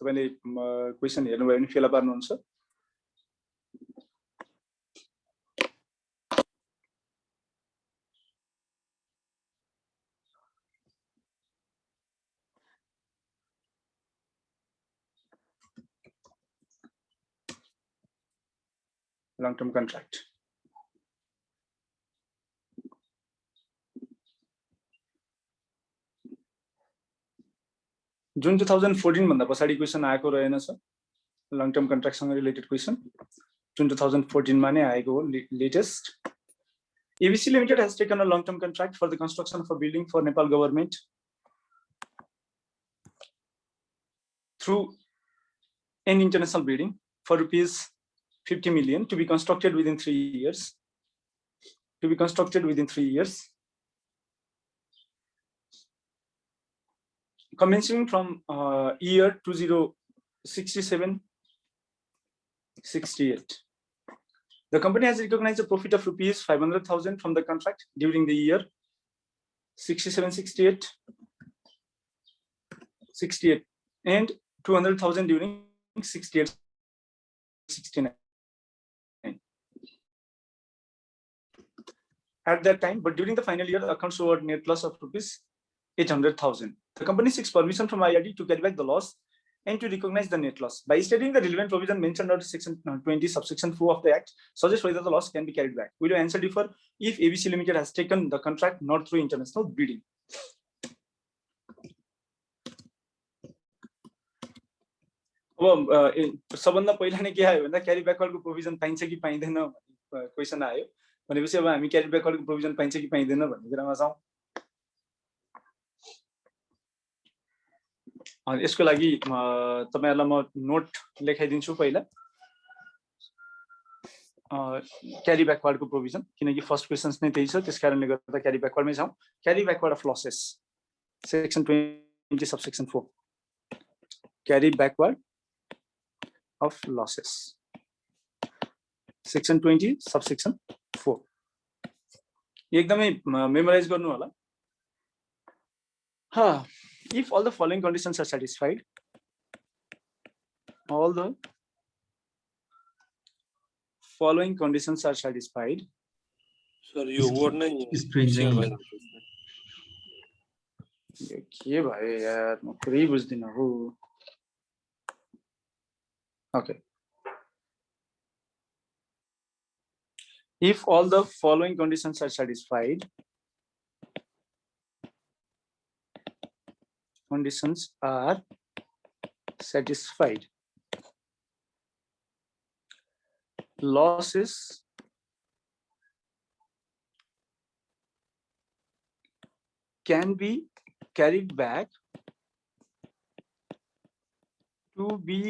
तपाईले क्वेशन हेर्नुभयो भने फेला पार्नुहुन्छ। long-term contract. जुन 2014 भन्दा पछाडि क्वेशन आएको रहेनछ लङ टर्म कन्ट्र्याक्ट सँग रिलेटेड क्वेशन जुन 2014 मा नै आएको हो latest. ABC Limited has taken a long-term contract for the construction of a building for Nepal government through an international bidding for rupees 50 million to be constructed within 3 years. Commencing from year 2067-68. The company has recognized a profit of rupees 500,000 from the contract during the year 67-68 and 200,000 during 68-69. At that time, but during the final year, accounts showed net loss of rupees 800,000. The company seeks permission from IRD to carry back the loss and to recognize the net loss. By stating the relevant provision mentioned under section 20 subsection 4 of the Act, suggest whether the loss can be carried back. Will you answer differ if ABC Limited has taken the contract not through international bidding? अब सबभन्दा पहिला नै के आयो भन्दा क्यारी ब्याकवर्डको provision पाइन्छ कि पाइँदैन क्वेशन आयो भनेपछि अब हामी क्यारी ब्याकवर्डको प्रोभिजन पाइन्छ कि पाइँदैन भन्ने कुरामा छौं। यसको लागि तपाईहरुलाई म नोट लेखाइदिन्छु पहिला क्यारी ब्याकवर्डको प्रोभिजन किनकि फर्स्ट क्वेशन्स नै त्यही छ त्यसकारणले गर्दा क्यारी ब्याकवर्डमै छौं। Carry backward of losses section 20 subsection 4 carry backward of losses section 20 subsection 4 एकदमै मेमोराइज गर्नु होला। If all the following conditions are satisfied, Sir, you word नै स्प्रिङ के भयो यार म पुरै बुझ्दिन हो। Okay. If all the following conditions are satisfied, losses can be carried back to be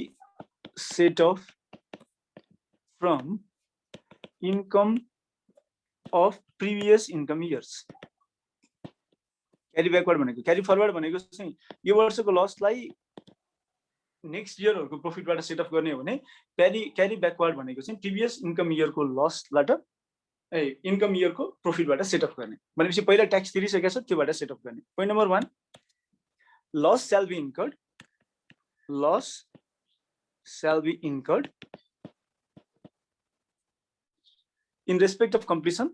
set off from income of previous income years. Carry backward भनेको carry forward भनेको चाहिँ यो वर्षको लसलाई नेक्स्ट इयरहरुको प्रॉफिटबाट सेट अफ गर्ने हो भने क्यारी ब्याकवर्ड भनेको चाहिँ प्रिभियस इन्कम इयरको लसबाट इन्कम इयरको प्रॉफिटबाट सेट अफ गर्ने भनेपछि पहिला ट्याक्स तिरिसकेको छ त्योबाट सेट अफ गर्ने। Point number 1 loss shall be incurred shall be incurred in respect of completion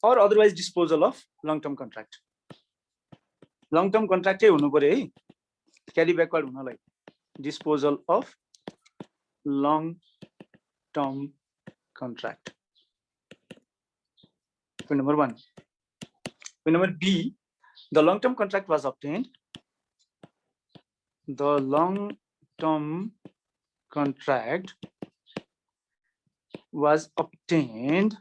or otherwise disposal of long-term contract. Long-term contract चाहिँ हुनु पर्यो है क्यारी ब्याकवर्ड हुनलाई disposal of long-term contract. Point number 1. Point number B, the long-term contract was obtained. The long-term contract was obtained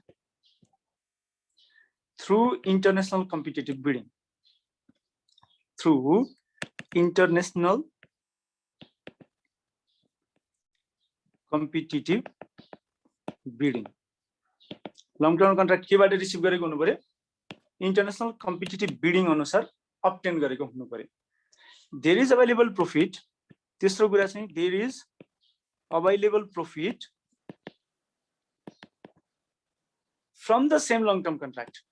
through international competitive bidding. Through international competitive bidding. Long-term contract के बारे receive गरेको हुनु पर्यो international competitive bidding अनुसार obtain गरेको हुनु पर्यो. There is available profit. तेस्रो कुरा चाहिँ there is available profit from the same long-term contract.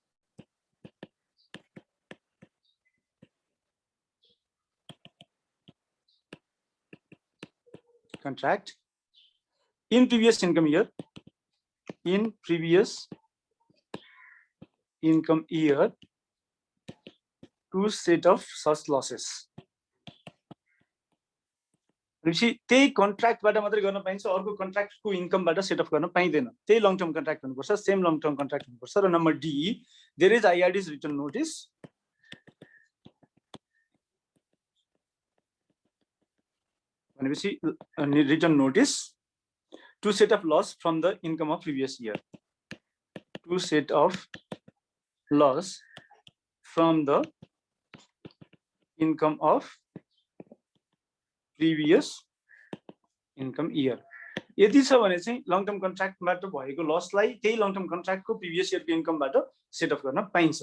In previous income year. In previous income year, two set of such losses. त्यही कन्ट्र्याक्टबाट मात्रै गर्न पाइन्छ अर्को कन्ट्र्याक्टको इन्कमबाट सेट अफ गर्न पाइदैन त्यही लङ टर्म कन्ट्र्याक्ट हुनुपर्छ सेम लङ टर्म कन्ट्र्याक्ट हुनुपर्छ र number D there is IRD's return notice भनेपछि return notice to set off loss from the income of previous year to set off loss from the income of previous income year यदि छ भने चाहिँ long term कन्ट्र्याक्टबाट भएको लसलाई त्यही long term कन्ट्र्याक्टको previous इयरको इन्कमबाट सेट अफ गर्न पाइन्छ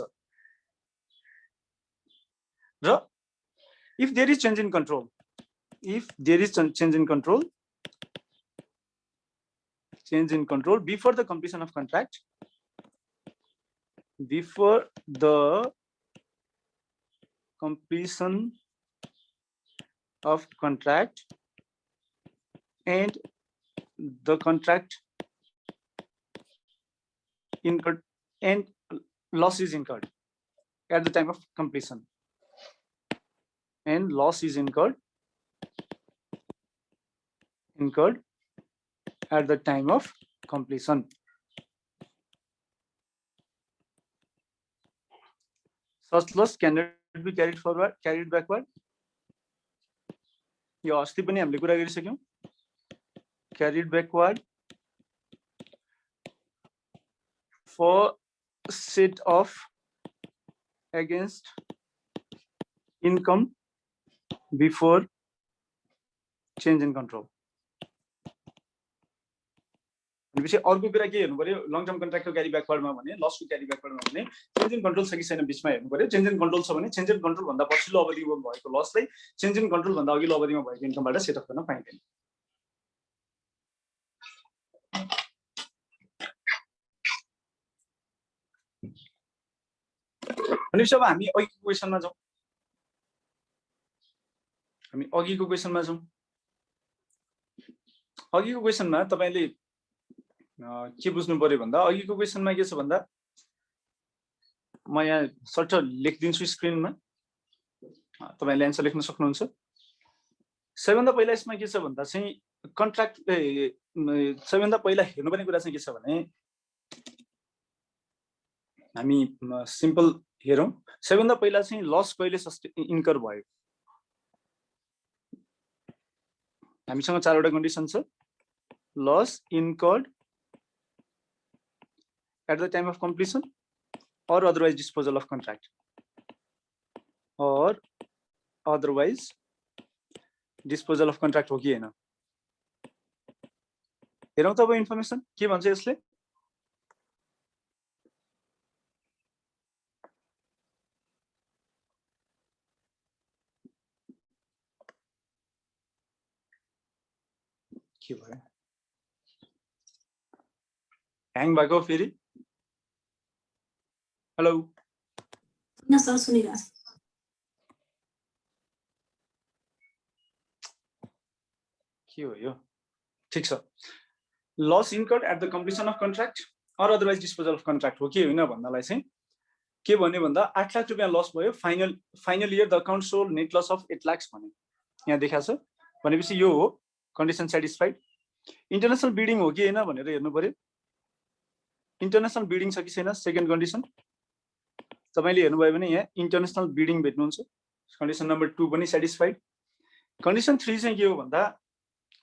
र if there is change in control before the completion of contract of contract and the contract incurred and loss is incurred at the time of completion and loss is incurred at the time of completion. Such loss cannot be carried backward. यो अस्ति पनि हामीले कुरा गरिसक्यौं carried backward for set of against income before change in control. भनेपछि अर्को कुरा के हेर्नु पर्यो लङ टर्म कन्ट्र्याक्टको क्यारी ब्याकवर्डमा भने लसको क्यारी ब्याकवर्डमा भने चेन्ज इन कन्ट्रोल छ कि छैन बिचमा हेर्नु पर्यो चेन्ज इन कन्ट्रोल छ भने चेन्ज इन कन्ट्रोल भन्दा पछिल्लो अवधिमा भएको लसलाई चेन्ज इन कन्ट्रोल भन्दा अघिल्लो अवधिमा भएको इन्कमबाट सेट अफ गर्न पाइँदैन भनेपछि अब हामी अघिको क्वेसनमा जाउँ अघिको क्वेसनमा तपाईले के बुझ्नु पर्यो भन्दा अघिको क्वेसनमा के छ भन्दा म यहाँ सर्ट लेखिदिन्छु स्क्रिनमा तपाईले आन्सर लेख्न सक्नुहुन्छ सबैभन्दा पहिला यसमा के छ भन्दा चाहिँ कन्ट्र्याक्ट सबैभन्दा पहिला हेर्नुपर्ने कुरा चाहिँ के छ भने हामी सिम्पल हेरौँ सबैभन्दा पहिला चाहिँ लस कहिले इन्कर भयो हामीसँग चारवटा कन्डिसन छ loss incurred at the time of completion or otherwise disposal of contract or otherwise disposal of contract हो कि हैन हेरौँ त अब इन्फर्मेसन के भन्छ यसले के भयो ह्याङ भएको फेरि हेलो न सर सुनिरहेको के हो यो ठीक छ loss incurred at the completion of contract or otherwise disposal of contract हो कि होइन भन्नलाई चाहिँ के भन्यो भन्दा 8 लाख रुपियाँ लस भयो final year the account sold net loss of 8 lakh भन्यो यहाँ देखाएको छ भनेपछि यो हो कन्डिसन सेटिस्फाइड इन्टरनेसनल बिडिङ हो कि होइन भनेर हेर्नु पर्यो इन्टरनेसनल बिडिङ छ कि छैन सेकेन्ड कन्डिसन तपाईले हेर्नुभयो भने यहाँ इन्टरनेसनल बिडिङ भेट्नुहुन्छ कन्डिसन नम्बर 2 पनि सेटिस्फाइड कन्डिसन 3 चाहिँ के हो भन्दा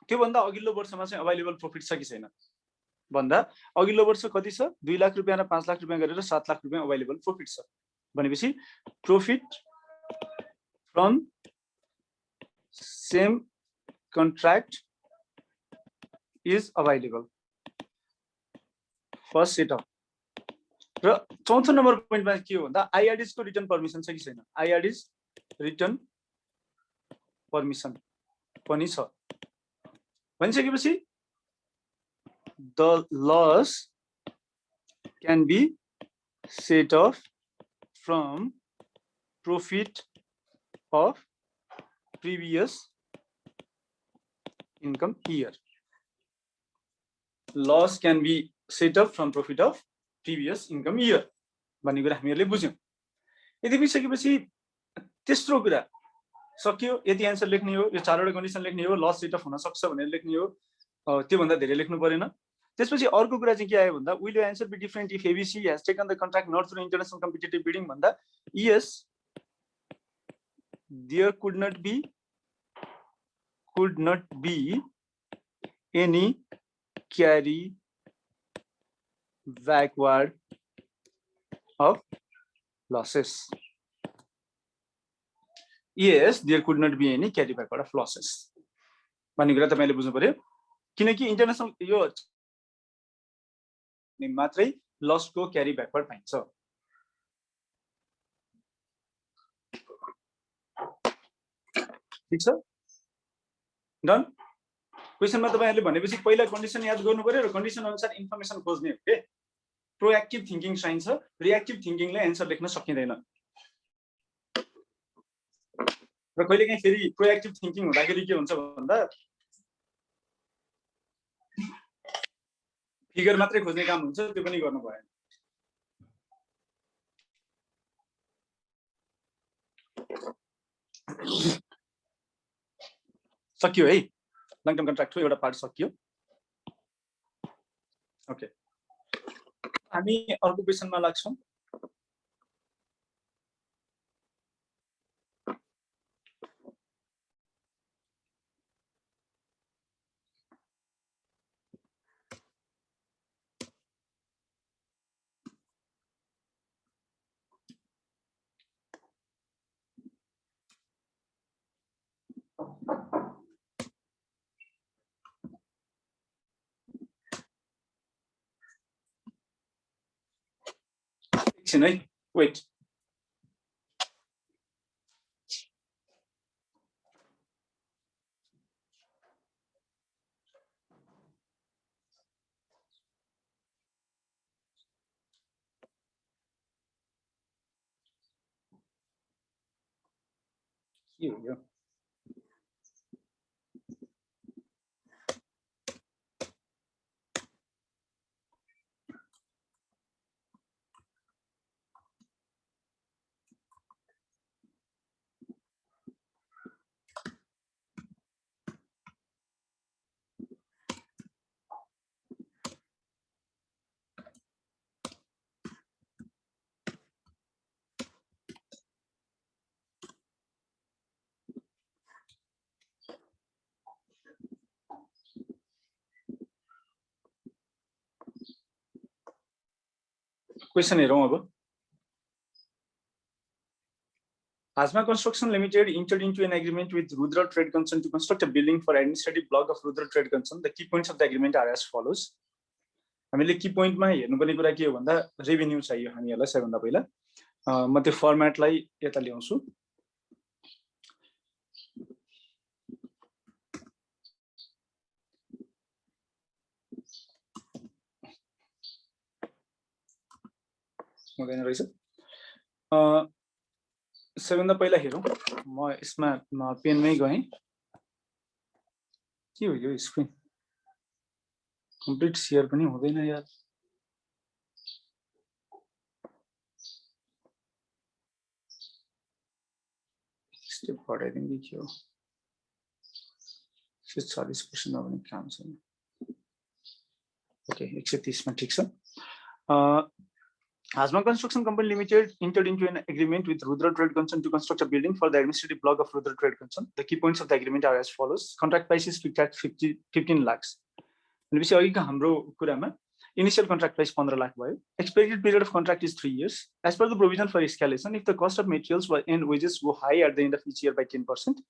त्यो भन्दा अघिल्लो वर्षमा चाहिँ अवेलेबल प्रोफिट छ कि छैन भन्दा अघिल्लो वर्ष कति छ 2 लाख रुपियाँ र 5 लाख रुपियाँ गरेर 7 लाख रुपियाँ अवेलेबल प्रोफिट छ भनेपछि profit from same contract is available first set of र चौथो नम्बर पोइन्टमा के हो भन्दा आईआरडीएस को रिटर्न पर्मिसन छ कि छैन आईआरडीएस रिटर्न पर्मिसन पनि छ भनिसकेपछि the loss can be set off from profit of previous income year loss can be set off from profit of previous income year भन्ने कुरा हामीहरूले बुझ्यौँ यदि बुझिसकेपछि तेस्रो कुरा सक्यो यति एन्सर लेख्ने हो यो चारवटा कन्डिसन लेख्ने हो लस सेट अफ हुन सक्छ भनेर लेख्ने हो त्यो भन्दा धेरै लेख्नु परेन त्यसपछि अर्को कुरा चाहिँ के आयो भन्दा will your answer be different if ABC has taken the contract not through international competitive bidding भन्दा yes there could not be any carry backward of losses. Yes, there could not be any carry backward of losses. भन्ने कुरा तपाईले बुझ्नु पर्यो किनकि international यो मात्रै लसको क्यारी backward पाइन्छ ठीक छ डन क्वेशनमा तपाईहरुले भनेपछि पहिला कन्डिसन याद गर्नु पर्यो र कन्डिसन अनुसार इन्फर्मेसन खोज्ने हो के प्रोएक्टिभ थिंकिङ चाहिन्छ रिएक्टिभ थिंकिङले एन्सर लेख्न सकिदैन र कहिलेकाहीँ फेरि प्रोएक्टिभ थिंकिङ हुँदाखेरि के हुन्छ भन्दा फिगर मात्रै खोज्ने काम हुन्छ त्यो पनि गर्नु भएन सकियो है लङ टर्म कन्ट्र्याक्टको एउटा पार्ट सकियो ओके हामी अर्को क्वेशनमा लाग्छौं एकछिन है वेट के हो यो क्वेशन हेरौं अब Hazma Construction Limited entered into an agreement with Rudra Trade Concern to construct a building for administrative block of Rudra Trade Concern. The key points of the agreement are as follows. हामीले की पोइन्टमा हेर्नुपर्ने कुरा के हो भन्दा revenue चाहियो हामीहरुलाई सबैभन्दा पहिला म त्यो फर्मेटलाई यता ल्याउँछु हुँदैन रहेछ सबैभन्दा पहिला हेरौं म यसमा पेनमै गएँ के हो यो स्क्रिन कम्प्लिट शेयर पनि हुँदैन यार स्टेप बढाइदिनु के हो 40% नभने काम छैन ओके 130 मा ठीक छ Hasma Construction Company Limited entered into an agreement with Rudra Trade Concern to construct a building for the administrative block of Rudra Trade Concern. The key points of the agreement are as follows. Contract price is fixed at 15 lakhs. Initial contract price 15 lakh भयो. Expected period of contract is 3 years. As per the provision for escalation, if the cost of materials and wages go high at the end of each year by 10%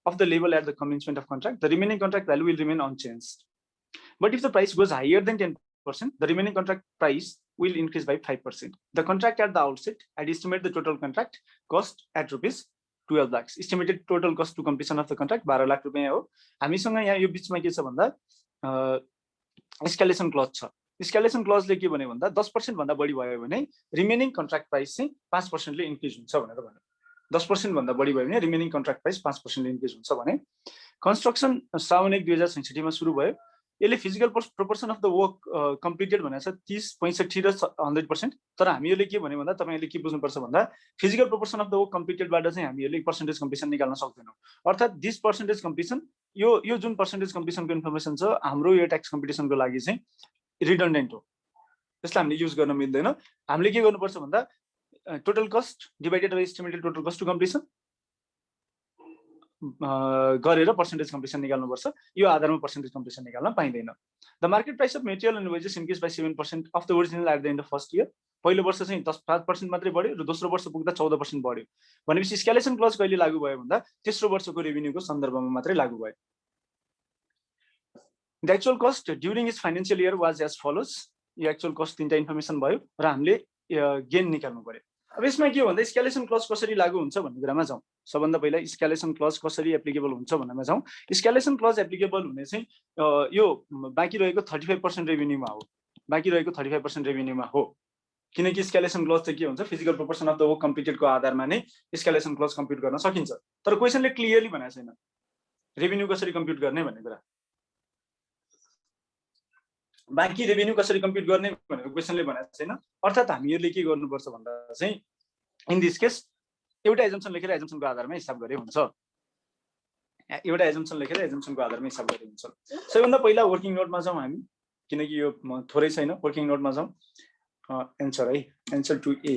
of the level at the commencement of contract, the remaining contract value will remain unchanged. But if the price goes higher than 10%, the remaining contract price will increase by 5%. The contract at the outset, I'd estimate the total contract cost at rupees 12 lakhs. Estimated total cost to completion of the contract 12 lakh रुपैयाँ हो. हामीसँग यहाँ यो बीचमा के छ भन्दा escalation clause छ. Escalation clause ले के भन्यो भन्दा 10% भन्दा बढी भयो भने remaining contract price चाहिँ 5% ले increase हुन्छ भनेर भन्यो. 10% भन्दा बढी भयो भने remaining contract price 5% ले increase हुन्छ भने construction श्रावण 1 2066 मा सुरु भयो. यसले physical proportion of the work completed भनेको छ 30, 65 र 100%. तर हामीहरूले के भन्यो भन्दा तपाईले के बुझ्नुपर्छ भन्दा physical proportion of the work कम्प्लिटेडबाट चाहिँ हामीहरूले पर्सेन्टेज कम्प्लिसन निकाल्न सक्दैनौँ. अर्थात् दिस पर्सेन्टेज कम्प्लिसन यो जुन पर्सेन्टेज कम्प्लिसनको इन्फर्मेसन छ हाम्रो यो ट्याक्स कम्पिटिसनको लागि चाहिँ रिडन्डेन्ट हो. त्यसलाई हामीले युज गर्न मिल्दैन. हामीले के गर्नुपर्छ भन्दा total cost divided by estimated total cost to completion गरेर पर्सेन्टेज कम्प्लिसन निकाल्नुपर्छ. यो आधारमा पर्सेन्टेज कम्प्लिसन निकाल्न पाइँदैन. The market price of material and wages increase by 7% of the original at the end of first year. पहिलो वर्ष चाहिँ 5% मात्रै बढ्यो र दोस्रो वर्ष पुग्दा 14% बढ्यो. भनेपछि स्केलेसन क्लज कहिले लागू भयो भन्दा तेस्रो वर्षको रेभिन्यूको सन्दर्भमा मात्रै लागू भयो. The actual cost during its financial year was as follows. यो एक्चुअल कस्ट तीनटा इन्फर्मेसन भयो र हामीले गेन निकाल्नु पर्यो. अब यसमा के हो भन्दा स्केलेसन क्लज कसरी लागू हुन्छ भन्ने कुरामा जाउँ. सबभन्दा पहिला स्केलेसन क्लज कसरी एप्लिकेबल हुन्छ भन्नेमा जाउँ. स्केलेसन क्लज एप्लिकेबल हुने चाहिँ यो बाँकी रहेको 35% रेभिन्यूमा हो. बाँकी रहेको 35% रेभिन्यूमा हो. किनकि स्केलेसन क्लज चाहिँ के हुन्छ physical proportion of the work कम्प्लिटेडको आधारमा नै स्केलेसन क्लज कम्प्युट गर्न सकिन्छ. तर क्वेसनले क्लियरली भनेको छैन रेभिन्यू कसरी कम्प्युट गर्ने भन्ने कुरा. बाँकी रेभिन्यू कसरी कम्प्युट गर्ने भनेर क्वेसनले भनेको छैन. अर्थात् हामीहरूले के गर्नुपर्छ भन्दा चाहिँ इन दिस केस एउटा एजम्पसन लेखेर एजम्पसनको आधारमा हिसाब गरे हुन्छ. एउटा एजम्पसन लेखेर एजम्पसनको आधारमा हिसाब गरे हुन्छ. सबैभन्दा पहिला वर्किङ नोटमा जाउँ हामी किनकि यो थोरै छैन. वर्किङ नोटमा जाउँ. एन्सर है answer to A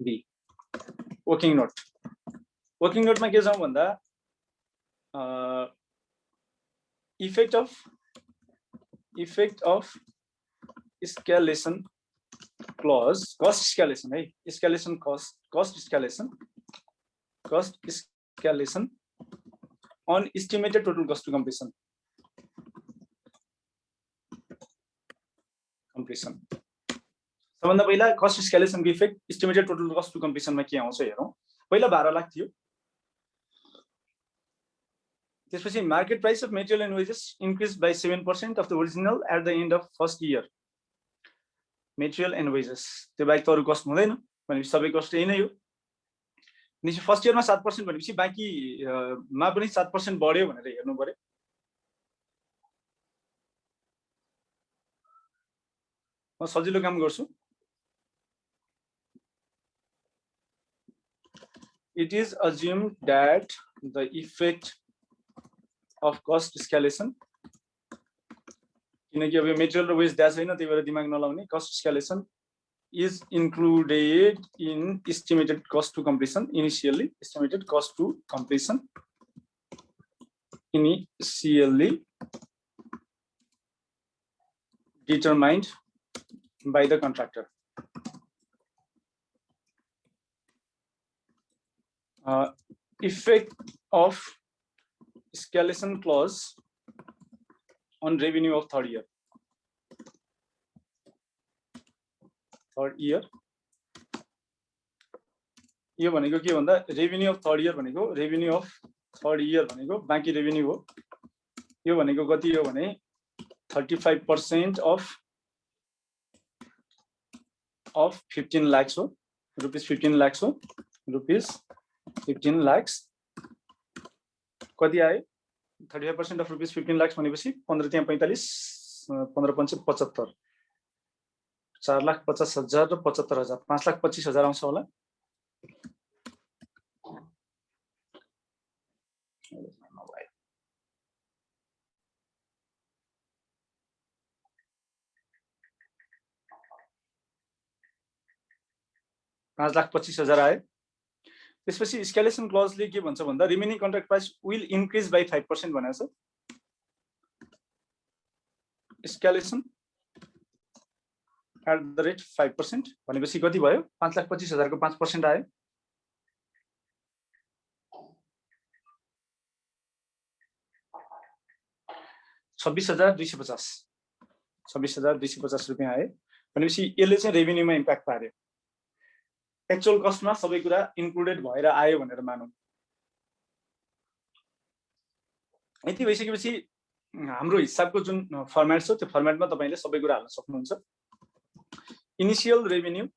B working note. Working नोटमा के जाउँ भन्दा effect of escalation clause cost escalation है escalation cost escalation on estimated total cost to completion सबभन्दा पहिला cost escalation को effect estimated total cost to completion मा के आउँछ हेरौँ. पहिला 12 लाख थियो. त्यसपछि market price of material and wages increased by 7% of the original at the end of first year. Material and wages त्यो बाहेक त अरु कस्ट हुँदैन भनेपछि सबै कस्ट यही नै हो. निश्चित फर्स्ट इयरमा 7% भनेपछि बाँकी मा पनि 7% बढ्यो भनेर हेर्नु पर्यो. म सजिलो काम गर्छु. It is assumed that the effect of cost escalation किनकि अब यो मेटेरियल र वेज दिएको छैन त्यही भएर दिमाग नलाउने. cost escalation is included in estimated cost to completion initially. Estimated cost to completion initially determined by the contractor. Effect of escalation clause on revenue of third year. यो भनेको के भन्दा रेभिन्यू अफ थर्ड इयर भनेको revenue of third year भनेको बाँकी revenue हो. यो भनेको कति हो भने 35% of 15 lakhs हो. रुपीस 15 lakhs हो. रुपीस 15 lakhs कति आयो 35% अफ रुपिस 15 लाख भनेपछि 15 त्यहाँ 45 15 पंच 75 4,50,000 र 75,000 5,25,000 आउँछ होला। $5,25,000 आयो। त्यसपछि स्केलेसन क्लजले के भन्छ भन्दा remaining contract price will increase by 5% भनेको छ। स्केलेसन एट द रेट 5% भनेपछि कति भयो 5,25,000 को 5% आयो। ₹26,250 रुपियाँ आयो भनेपछि यसले चाहिँ रेभेन्यूमा इम्प्याक्ट पार्यो। एक्चुअल कस्टमा सबै कुरा इन्क्लुडेड भएर आयो भनेर मानौँ। यति भइसकेपछि हाम्रो हिसाबको जुन फर्मेट छ त्यो फर्मेटमा तपाईले सबै कुरा हाल्न सक्नुहुन्छ। इनिशियल रेभेन्यू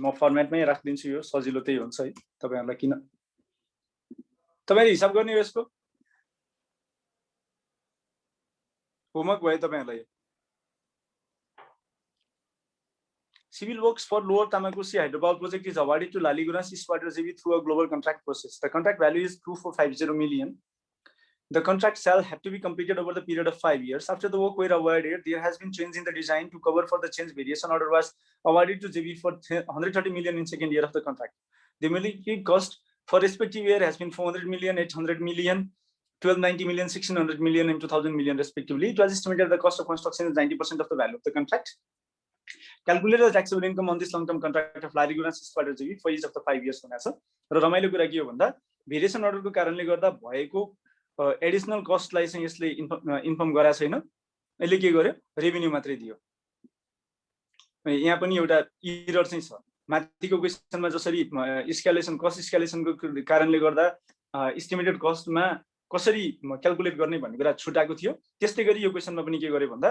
म फर्मेटमै राखिदिन्छु, यो सजिलो त्यही हुन्छ है तपाईहरुलाई। किन तपाईले हिसाब गर्ने हो यसको होमवर्क भयो तपाईहरुलाई। Civil works for Lower Tamakosi hydropower project is awarded to Laligunas East Water JV through a global contract process. The contract value is 2,450 million. The contract shall have to be completed over the period of 5 years. After the work were awarded, there has been change in the design to cover for the change. Variation order was awarded to JV for 130 million in second year of the contract. The cumulative cost for respective year has been 400 million, 800 million, 1,290 million, 1,600 million, and 2,000 million respectively. It was estimated the cost of construction is 90% of the value of the contract. Calculate the taxable income on this long-term contract of Laligunas East Water JV for each of the 5 years भनेको छ। र रमाइलो कुरा के हो भन्दा variation अर्डरको कारणले गर्दा भएको एडिशनल कस्टलाई चाहिँ यसले इन्फर्म गराएको छैन। यसले के गर्यो रेभेन्यू मात्रै दियो। यहाँ पनि एउटा एरर चाहिँ छ। माथिको क्वेशनमा जसरी स्केलेसन कस्ट स्केलेसनको कारणले गर्दा एस्टिमेटेड कस्टमा कसरी क्याल्कुलेट गर्ने भन्ने कुरा छुटाएको थियो, त्यस्तै गरी यो क्वेशनमा पनि के गर्यो भन्दा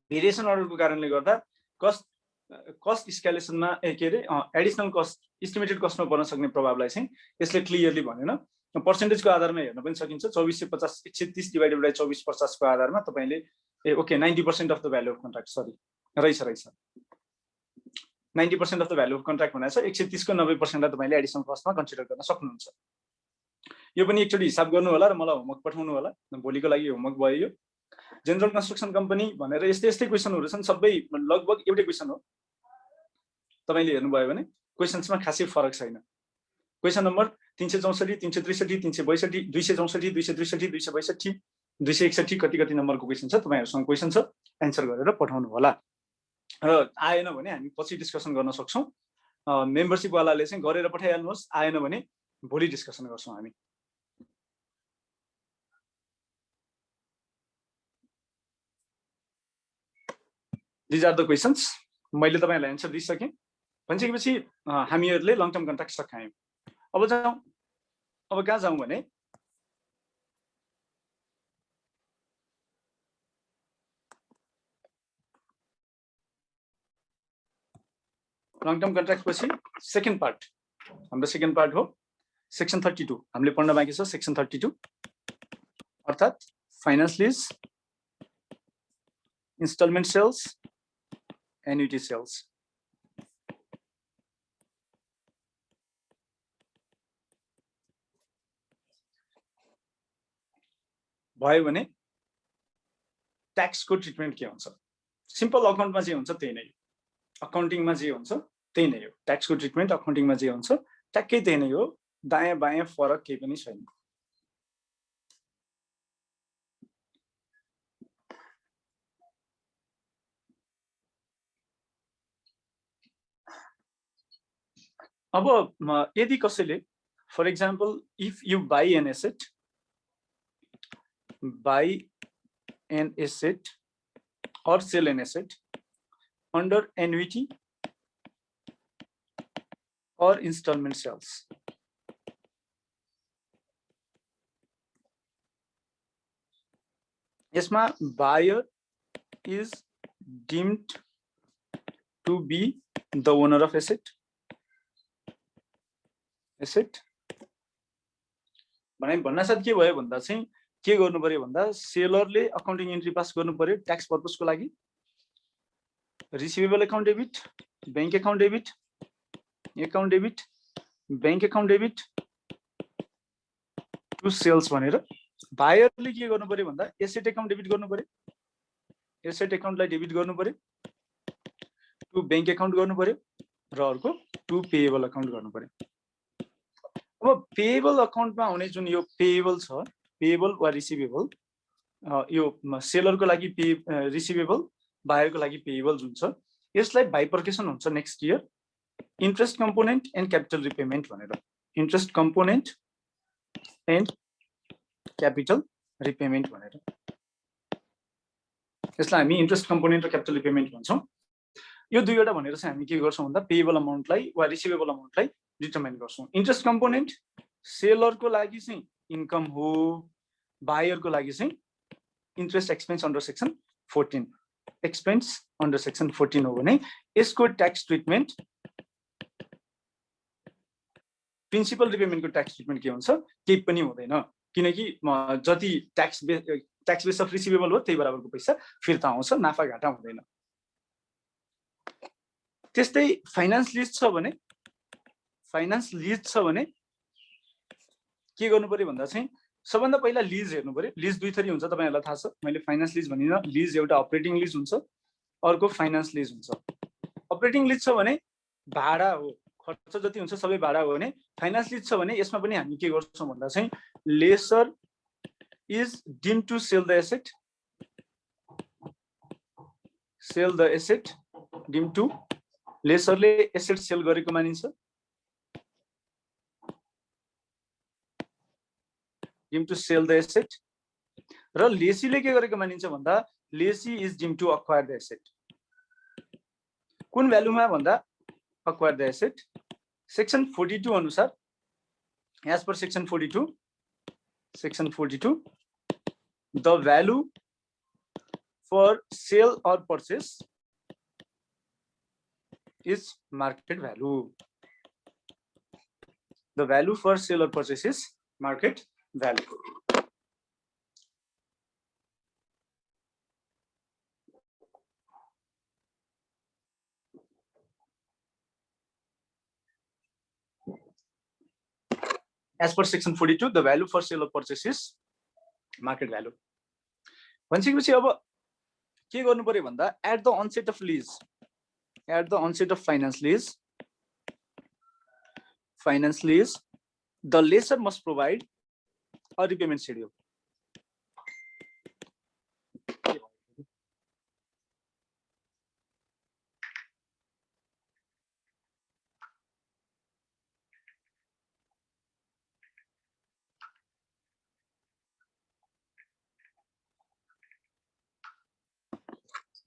भेरिएसन अर्डरको कारणले गर्दा कस्ट स्केलेसनमा के अरे एडिशनल कस्ट एस्टिमेटेड कस्टमा पर्न सक्ने प्रभावलाई चाहिँ यसले क्लियरली भनेन। पर्सेन्टेजको आधारमा हेर्न पनि सकिन्छ। 2450 130 डिवाइडेड बाइ 2450 को आधारमा तपाईले okay 90% of the value of contract sorry रहेछ 90% of the value of contract भनेको छ 130 को 90% लाई तपाईले एडिशनल कस्टमा कन्सिडर गर्न सक्नुहुन्छ। यो पनि एकचोटी हिसाब गर्नु होला र मलाई होमवर्क पठाउनु होला। भोलिको लागि होमवर्क भयो यो। जनरल कन्स्ट्रक्सन कम्पनी भनेर यस्तै क्वेशनहरु छन्, सबै लगभग एउटै क्वेशन हो। तपाईले हेर्नुभयो भने क्वेशन्समा खासै फरक छैन। क्वेशन नम्बर 364 363 362 264 263 262 261 कति नम्बरको क्वेशन छ तपाईहरुसँग क्वेशन छ, एन्सर गरेर पठाउनु होला। र आएन भने हामी पछि डिस्कसन गर्न सक्छौं। मेम्बरशिप वालाले चाहिँ गरेर पठाइहाल्नुहोस्, आएन भने भोलि डिस्कसन गर्छौं हामी। These are the questions. मैले तपाईहरुलाई एन्सर दिइसके। भनिसकेपछि हामीहरुले लङ टर्म कन्ट्र्याक्ट सकायौं। अब कहाँ जाउँ भने लङ टर्म कन्ट्र्याक्ट पछि सेकेन्ड पार्ट, हाम्रो सेकेन्ड पार्ट हो सेक्सन 32। हामीले पढ्न बाँकी छ सेक्सन 32 अर्थात finance lease, installment sales, annuity sales. भयो भने ट्याक्सको ट्रिटमेन्ट के हुन्छ? सिम्पल अकाउन्टमा जे हुन्छ त्यही नै हो, अकाउन्टिङमा जे हुन्छ त्यही नै हो। ट्याक्सको ट्रिटमेन्ट अकाउन्टिङमा जे हुन्छ ट्याक्कै त्यही नै हो, दायाँ बायाँ फरक केही पनि छैन। अब यदि कसैले for example if you buy an asset or sell an asset under annuity or installment sales, यसमा buyer is deemed to be the owner of asset asset भने भन्नासाथ के भयो भन्दा चाहिँ के गर्नु पर्यो भन्दा सेलरले अकाउन्टिङ एन्ट्री पास गर्नु पर्यो ट्याक्स पर्पसको लागि receivable account debit bank account debit bank account debit to sales भनेर बायरले के गर्नु पर्यो भन्दा एसेट एकाउन्ट डेबिट गर्नु पर्यो एसेट एकाउन्टलाई डेबिट गर्नु पर्यो टु बैंक एकाउन्ट गर्नु पर्यो र अर्को टु पेएबल एकाउन्ट गर्नु पर्यो अब पेएबल अकाउन्टमा आउने जुन यो पेएबल छ पेएबल वा रिसिभेबल यो सेलरको लागि रिसिभेबल बायरको लागि पेएबल जुन छ यसलाई बाइफर्केसन हुन्छ next year interest component and capital repayment भनेर interest component and capital repayment भनेर यसलाई हामी इन्ट्रेस्ट कम्पोनेन्ट र क्यापिटल रिपेमेन्ट भन्छौँ यो दुईवटा भनेर चाहिँ हामी के गर्छौँ भन्दा पेएबल अमाउन्टलाई वा रिसिभेबल अमाउन्टलाई डिटरमाइन गर्छौँ इन्ट्रेस्ट कम्पोनेन्ट सेलरको लागि चाहिँ इन्कम हो बायरको लागि चाहिँ interest expense under section 14 expense under section 14 हो भने यसको ट्याक्स ट्रिटमेन्ट प्रिन्सिपल रिपेमेन्टको ट्याक्स ट्रिटमेन्ट के हुन्छ केही पनि हुँदैन किनकि जति ट्याक्स बेस अफ रिसिभेबल हो त्यही बराबरको पैसा फिर्ता आउँछ नाफा घाटा हुँदैन त्यस्तै फाइनान्स लिज छ भने के गर्नु पर्यो भन्दा चाहिँ सबभन्दा पहिला लिज हेर्नु पर्यो लिज दुई थरी हुन्छ तपाईहरुलाई थाहा छ मैले फाइनान्स लिज भनिन लिज एउटा अपरेटिङ लिज हुन्छ अर्को फाइनान्स लिज हुन्छ अपरेटिङ लिज छ भने भाडा हो खर्च जति हुन्छ सबै भाडा हो भने फाइनान्स लिज छ भने यसमा पनि हामी के गर्छौं भन्दा चाहिँ lessor is deemed to sell the asset deemed to लेसरले एसेट सेल गरेको मानिन्छ deemed to sell the asset र लेसीले के गरेको मानिन्छ भन्दा lessee is deemed to acquire the asset कुन भ्यालुमा भन्दा अक्वायर द एसेट सेक्सन 42 अनुसार as per section 42 the value for sale और purchase is market value. The value for sale or purchase is market value. As per section 42, the value for sale or purchase is market value. भनिसकेपछि अब के गर्नु पर्यो भन्दा at the onset of lease at the onset of finance lease the lessor must provide a repayment schedule.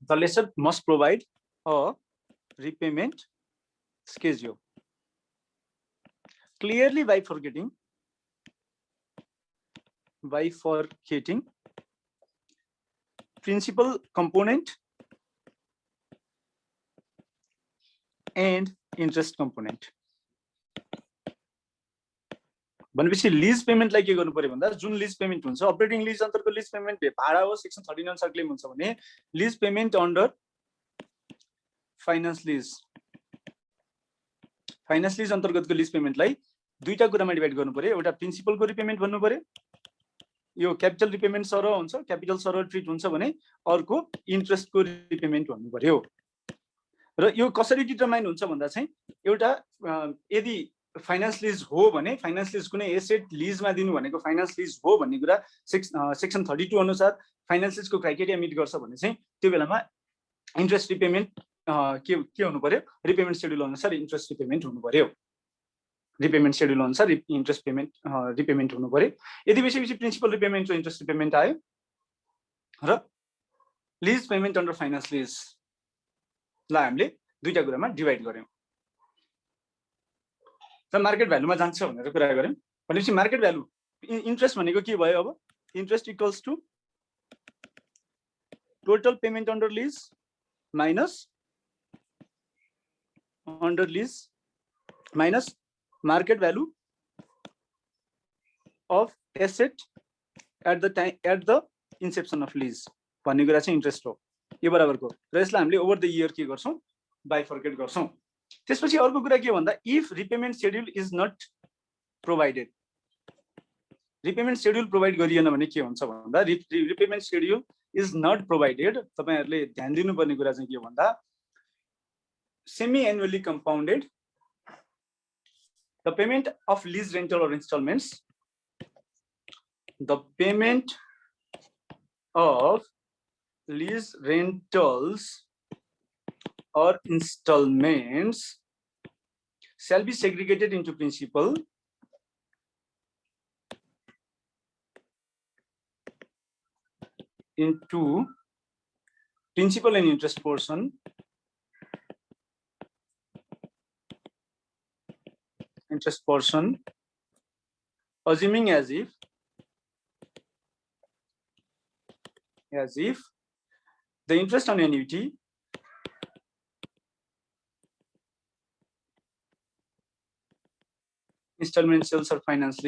The lessor must provide a repayment schedule clearly bifurcating principal component and interest component. भनेपछि lease पेमेन्टलाई के गर्नु पर्यो भन्दा जुन lease payment हुन्छ operating lease अन्तर्गत lease payment भाडा हो सेक्सन 13 अनुसार क्लेम हुन्छ भने lease payment under finance lease अन्तर्गतको लिज पेमेन्टलाई दुईटा कुरामा डिभाइड गर्नु पर्यो एउटा प्रिन्सिपलको रिपेमेन्ट भन्नु पर्यो यो क्यापिटल रिपेमेन्ट सरह हुन्छ क्यापिटल सरह ट्रिट हुन्छ भने अर्को इन्ट्रेस्टको रिपेमेन्ट भन्नु पर्यो र यो कसरी डिटरमाइन हुन्छ भन्दा चाहिँ एउटा यदि फाइनान्स लिज हो भने फाइनान्स लिज कुनै एसेट लिजमा दिनु भनेको फाइनान्स लिज हो भन्ने कुरा सेक्सन 32 अनुसार फाइनान्स लिजको क्राइटेरिया मिट गर्छ भने चाहिँ त्यो बेलामा इन्ट्रेस्ट रिपेमेन्ट के हुनु पर्यो रिपेमेन्ट शेड्युल अनुसार इन्ट्रेस्ट रिपेमेन्ट हुनु पर्यो रिपेमेन्ट शेड्युल अनुसार इन्ट्रेस्ट पेमेन्ट रिपेमेन्ट हुनु पर्यो यदि बेसी प्रिन्सिपल रिपेमेन्ट र इन्ट्रेस्ट रिपेमेन्ट आयो र lease payment under finance lease लाई हामीले दुईटा कुरामा डिभाइड गर्यौं र मार्केट भ्यालुमा जान्छ भनेर कुरा गर्यौं भनेपछि मार्केट भ्यालु इन्ट्रेस्ट भनेको के भयो अब interest equals to total payment under lease minus under lease minus market value of asset at the inception of lease भन्ने कुरा चाहिँ इन्ट्रेस्ट हो यो बराबरको र यसलाई हामीले ओभर द इयर के गर्छौं बाइफर्केट गर्छौं त्यसपछि अर्को कुरा के भन्दा if repayment schedule is not provided repayment schedule provide गरिएन भने के हुन्छ भन्दा repayment schedule is not provided तपाईहरुले ध्यान दिनुपर्ने कुरा चाहिँ के भन्दा semi annually compounded the payment of lease rental or installments the payment of lease rentals or installments shall be segregated into principal and interest portion assuming as if the interest on annuity installment sales or finance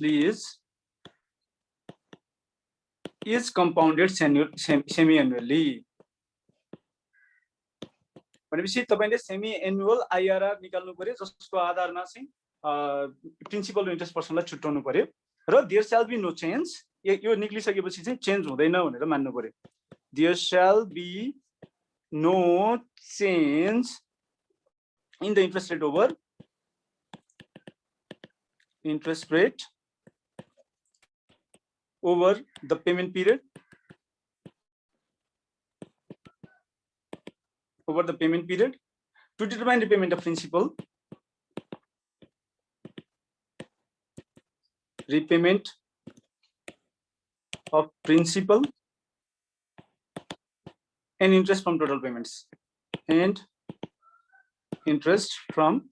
lease is compounded semi-annually. भनेपछि तपाईले semi annual IRR निकाल्नु पर्यो जसको आधारमा चाहिँ principal र interest पर्सनलाई छुट्याउनु पर्यो र there shall be no change यो निक्लिसकेपछि चाहिँ चेन्ज हुँदैन भनेर मान्नु पर्यो there shall be no change in the interest rate over the payment period to determine repayment of principal and interest from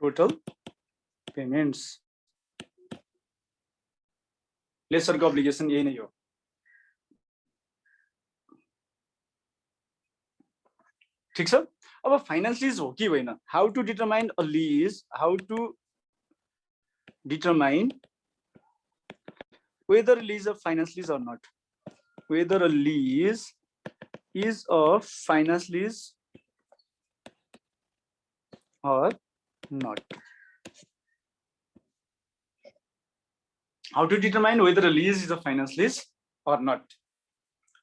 total payments lessor को obligation यही नहीं हो ठीक छ अब फाइनान्स लीज हो कि होइन how to determine a lease how to determine whether a lease of finance lease or not whether a lease is of finance lease or not how to determine whether a lease is a finance lease or not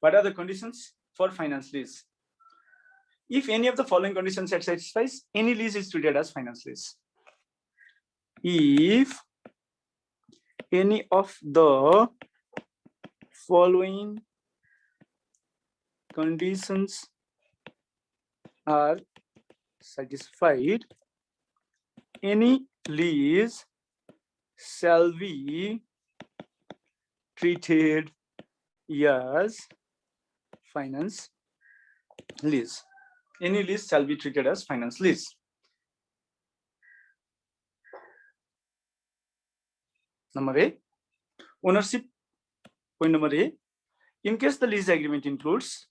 what are the conditions for finance lease if any of the following conditions satisfies any lease is treated as finance lease if any of the following conditions are satisfied any lease shall be treated as finance lease any lease shall be treated as finance lease number A ownership point number A in case the lease agreement includes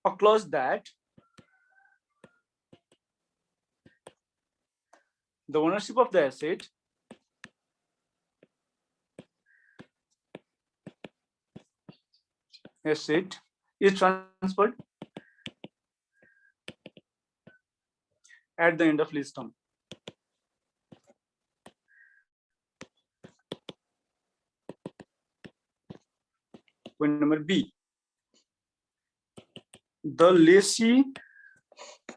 a clause that the ownership of the asset is transferred at the end of lease term. Point number B. The lessee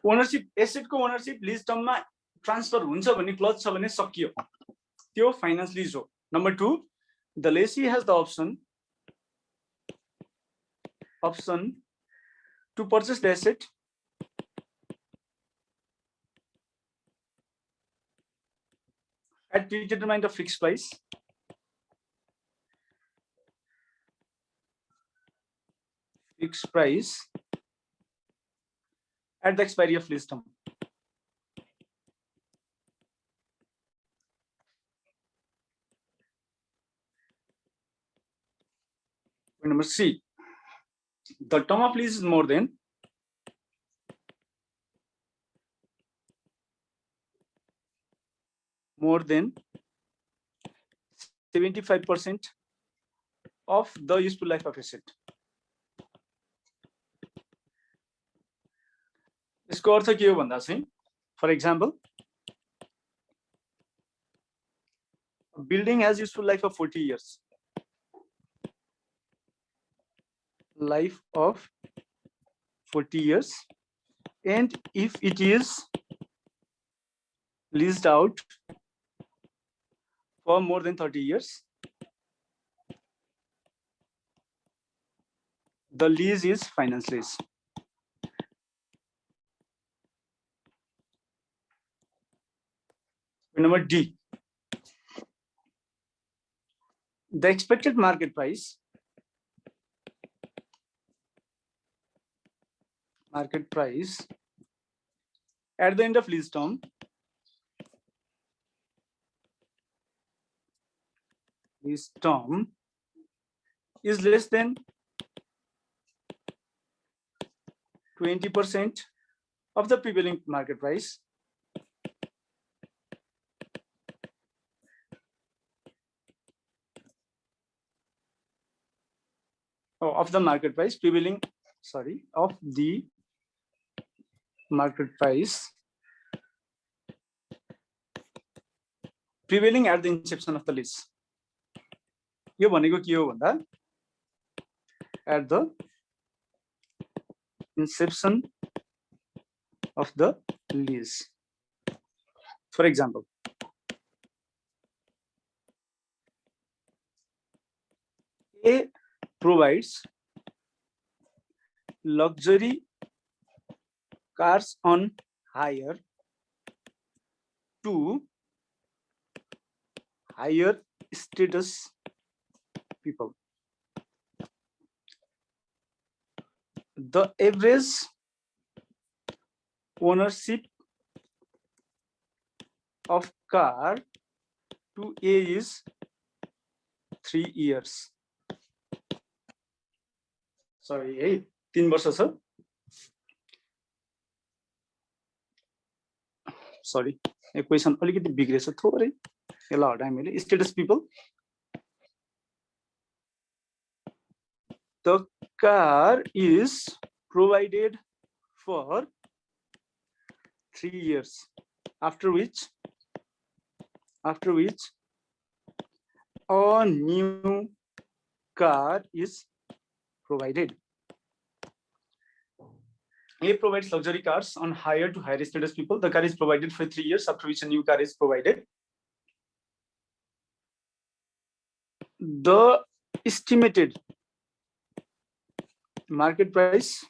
ownership asset को ownership lease term मा transfer हुन्छ भन्ने clause छ भने सकियो त्यो finance lease हो. Number 2, the lessee has the option to purchase the asset at predetermined a fixed price at the expiry of lease term. Point number C. The term of lease is more than more than 75% of the useful life of asset. यसको अर्थ के हो भन्दा चाहिँ for example building has useful life of 40 years. Life of 40 years. And if it is leased out for more than 30 years, the lease is finance lease. Number D. The expected market price at the end of lease term is less than 20% of the prevailing market price of the market price prevailing, of the market price prevailing at the inception of the lease. यो भनेको के हो भन्दा at the inception of the lease. For example, A provides luxury cars on hire to higher status people. The average ownership of car to A is 3 years. Sorry, hey, 3 वर्ष छ. Sorry, equation अलिकति बिग्रेछ थोरै. यसलाई हटाएँ मैले. Status people. The car is provided for 3 years, after which a new car is provided. A provides luxury cars on hire to higher status people. The car is provided for 3 years, after which a new car is provided. The estimated market price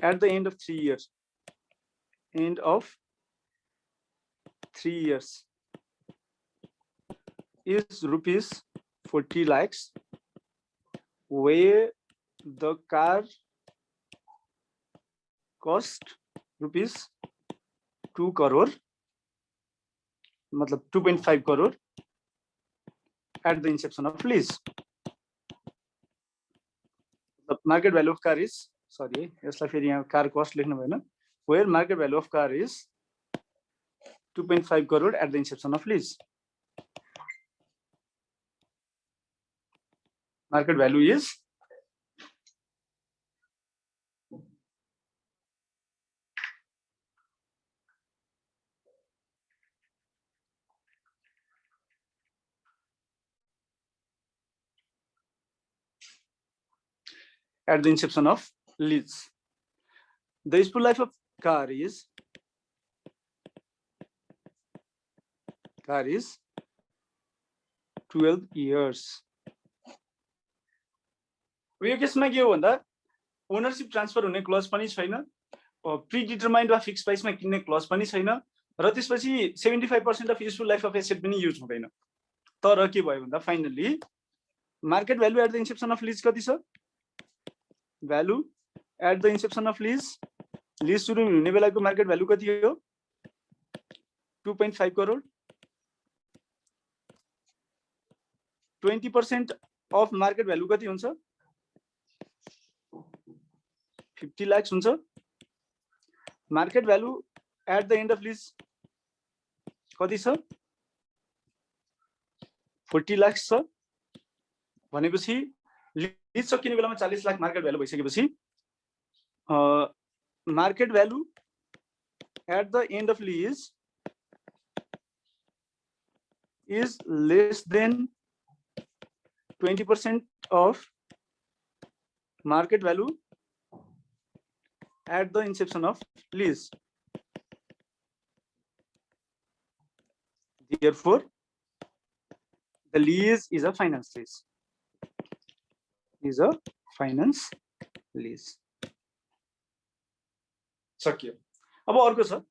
at the end of 3 years, is rupees 40 lakhs, where the car cost rupees 2 crore, matlab 2.5 crore at the inception of lease. The market value of car is, sorry, यसलाई फेरि यहाँ car cost लेख्नु भएन, where market value of car is 2.5 crore at the inception of lease. Market value is at the inception of lease. The useful life of car is 12 years. यो केसमा के हो भन्दा ओनरशिप ट्रान्सफर हुने clause पनि छैन, प्रिडिटरमाइन्ड वा फिक्स प्राइसमा किन्ने क्लज पनि छैन, र त्यसपछि 75% of useful life of asset पनि युज हुँदैन. तर के भयो भन्दा finally market value at the inception of lease कति छ? Value at the inception of lease सुरु हुने बेलाको मार्केट भ्यालु कति हो? 2.5 करोड. 20% of market value कति हुन्छ 50 lakhs हुन्छ market value at the end of lease कति छ 40 lakhs छ भनेपछि लिज सकिने बेलामा 40 लाख मार्केट भ्यालु भइसकेपछि market value at the end of lease is less than 20% of market value at the inception of lease. Therefore, the lease is a finance lease. Is a finance lease. सक्यो अब अर्को छ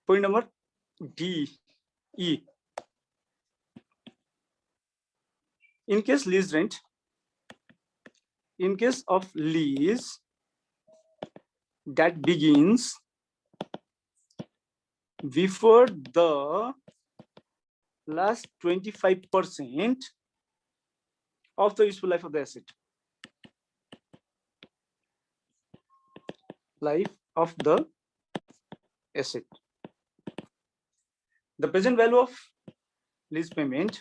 point number D E. In case lease rent, in case of lease that begins before the last 25% of the useful life of the asset. Life of the asset. The present value of lease payment,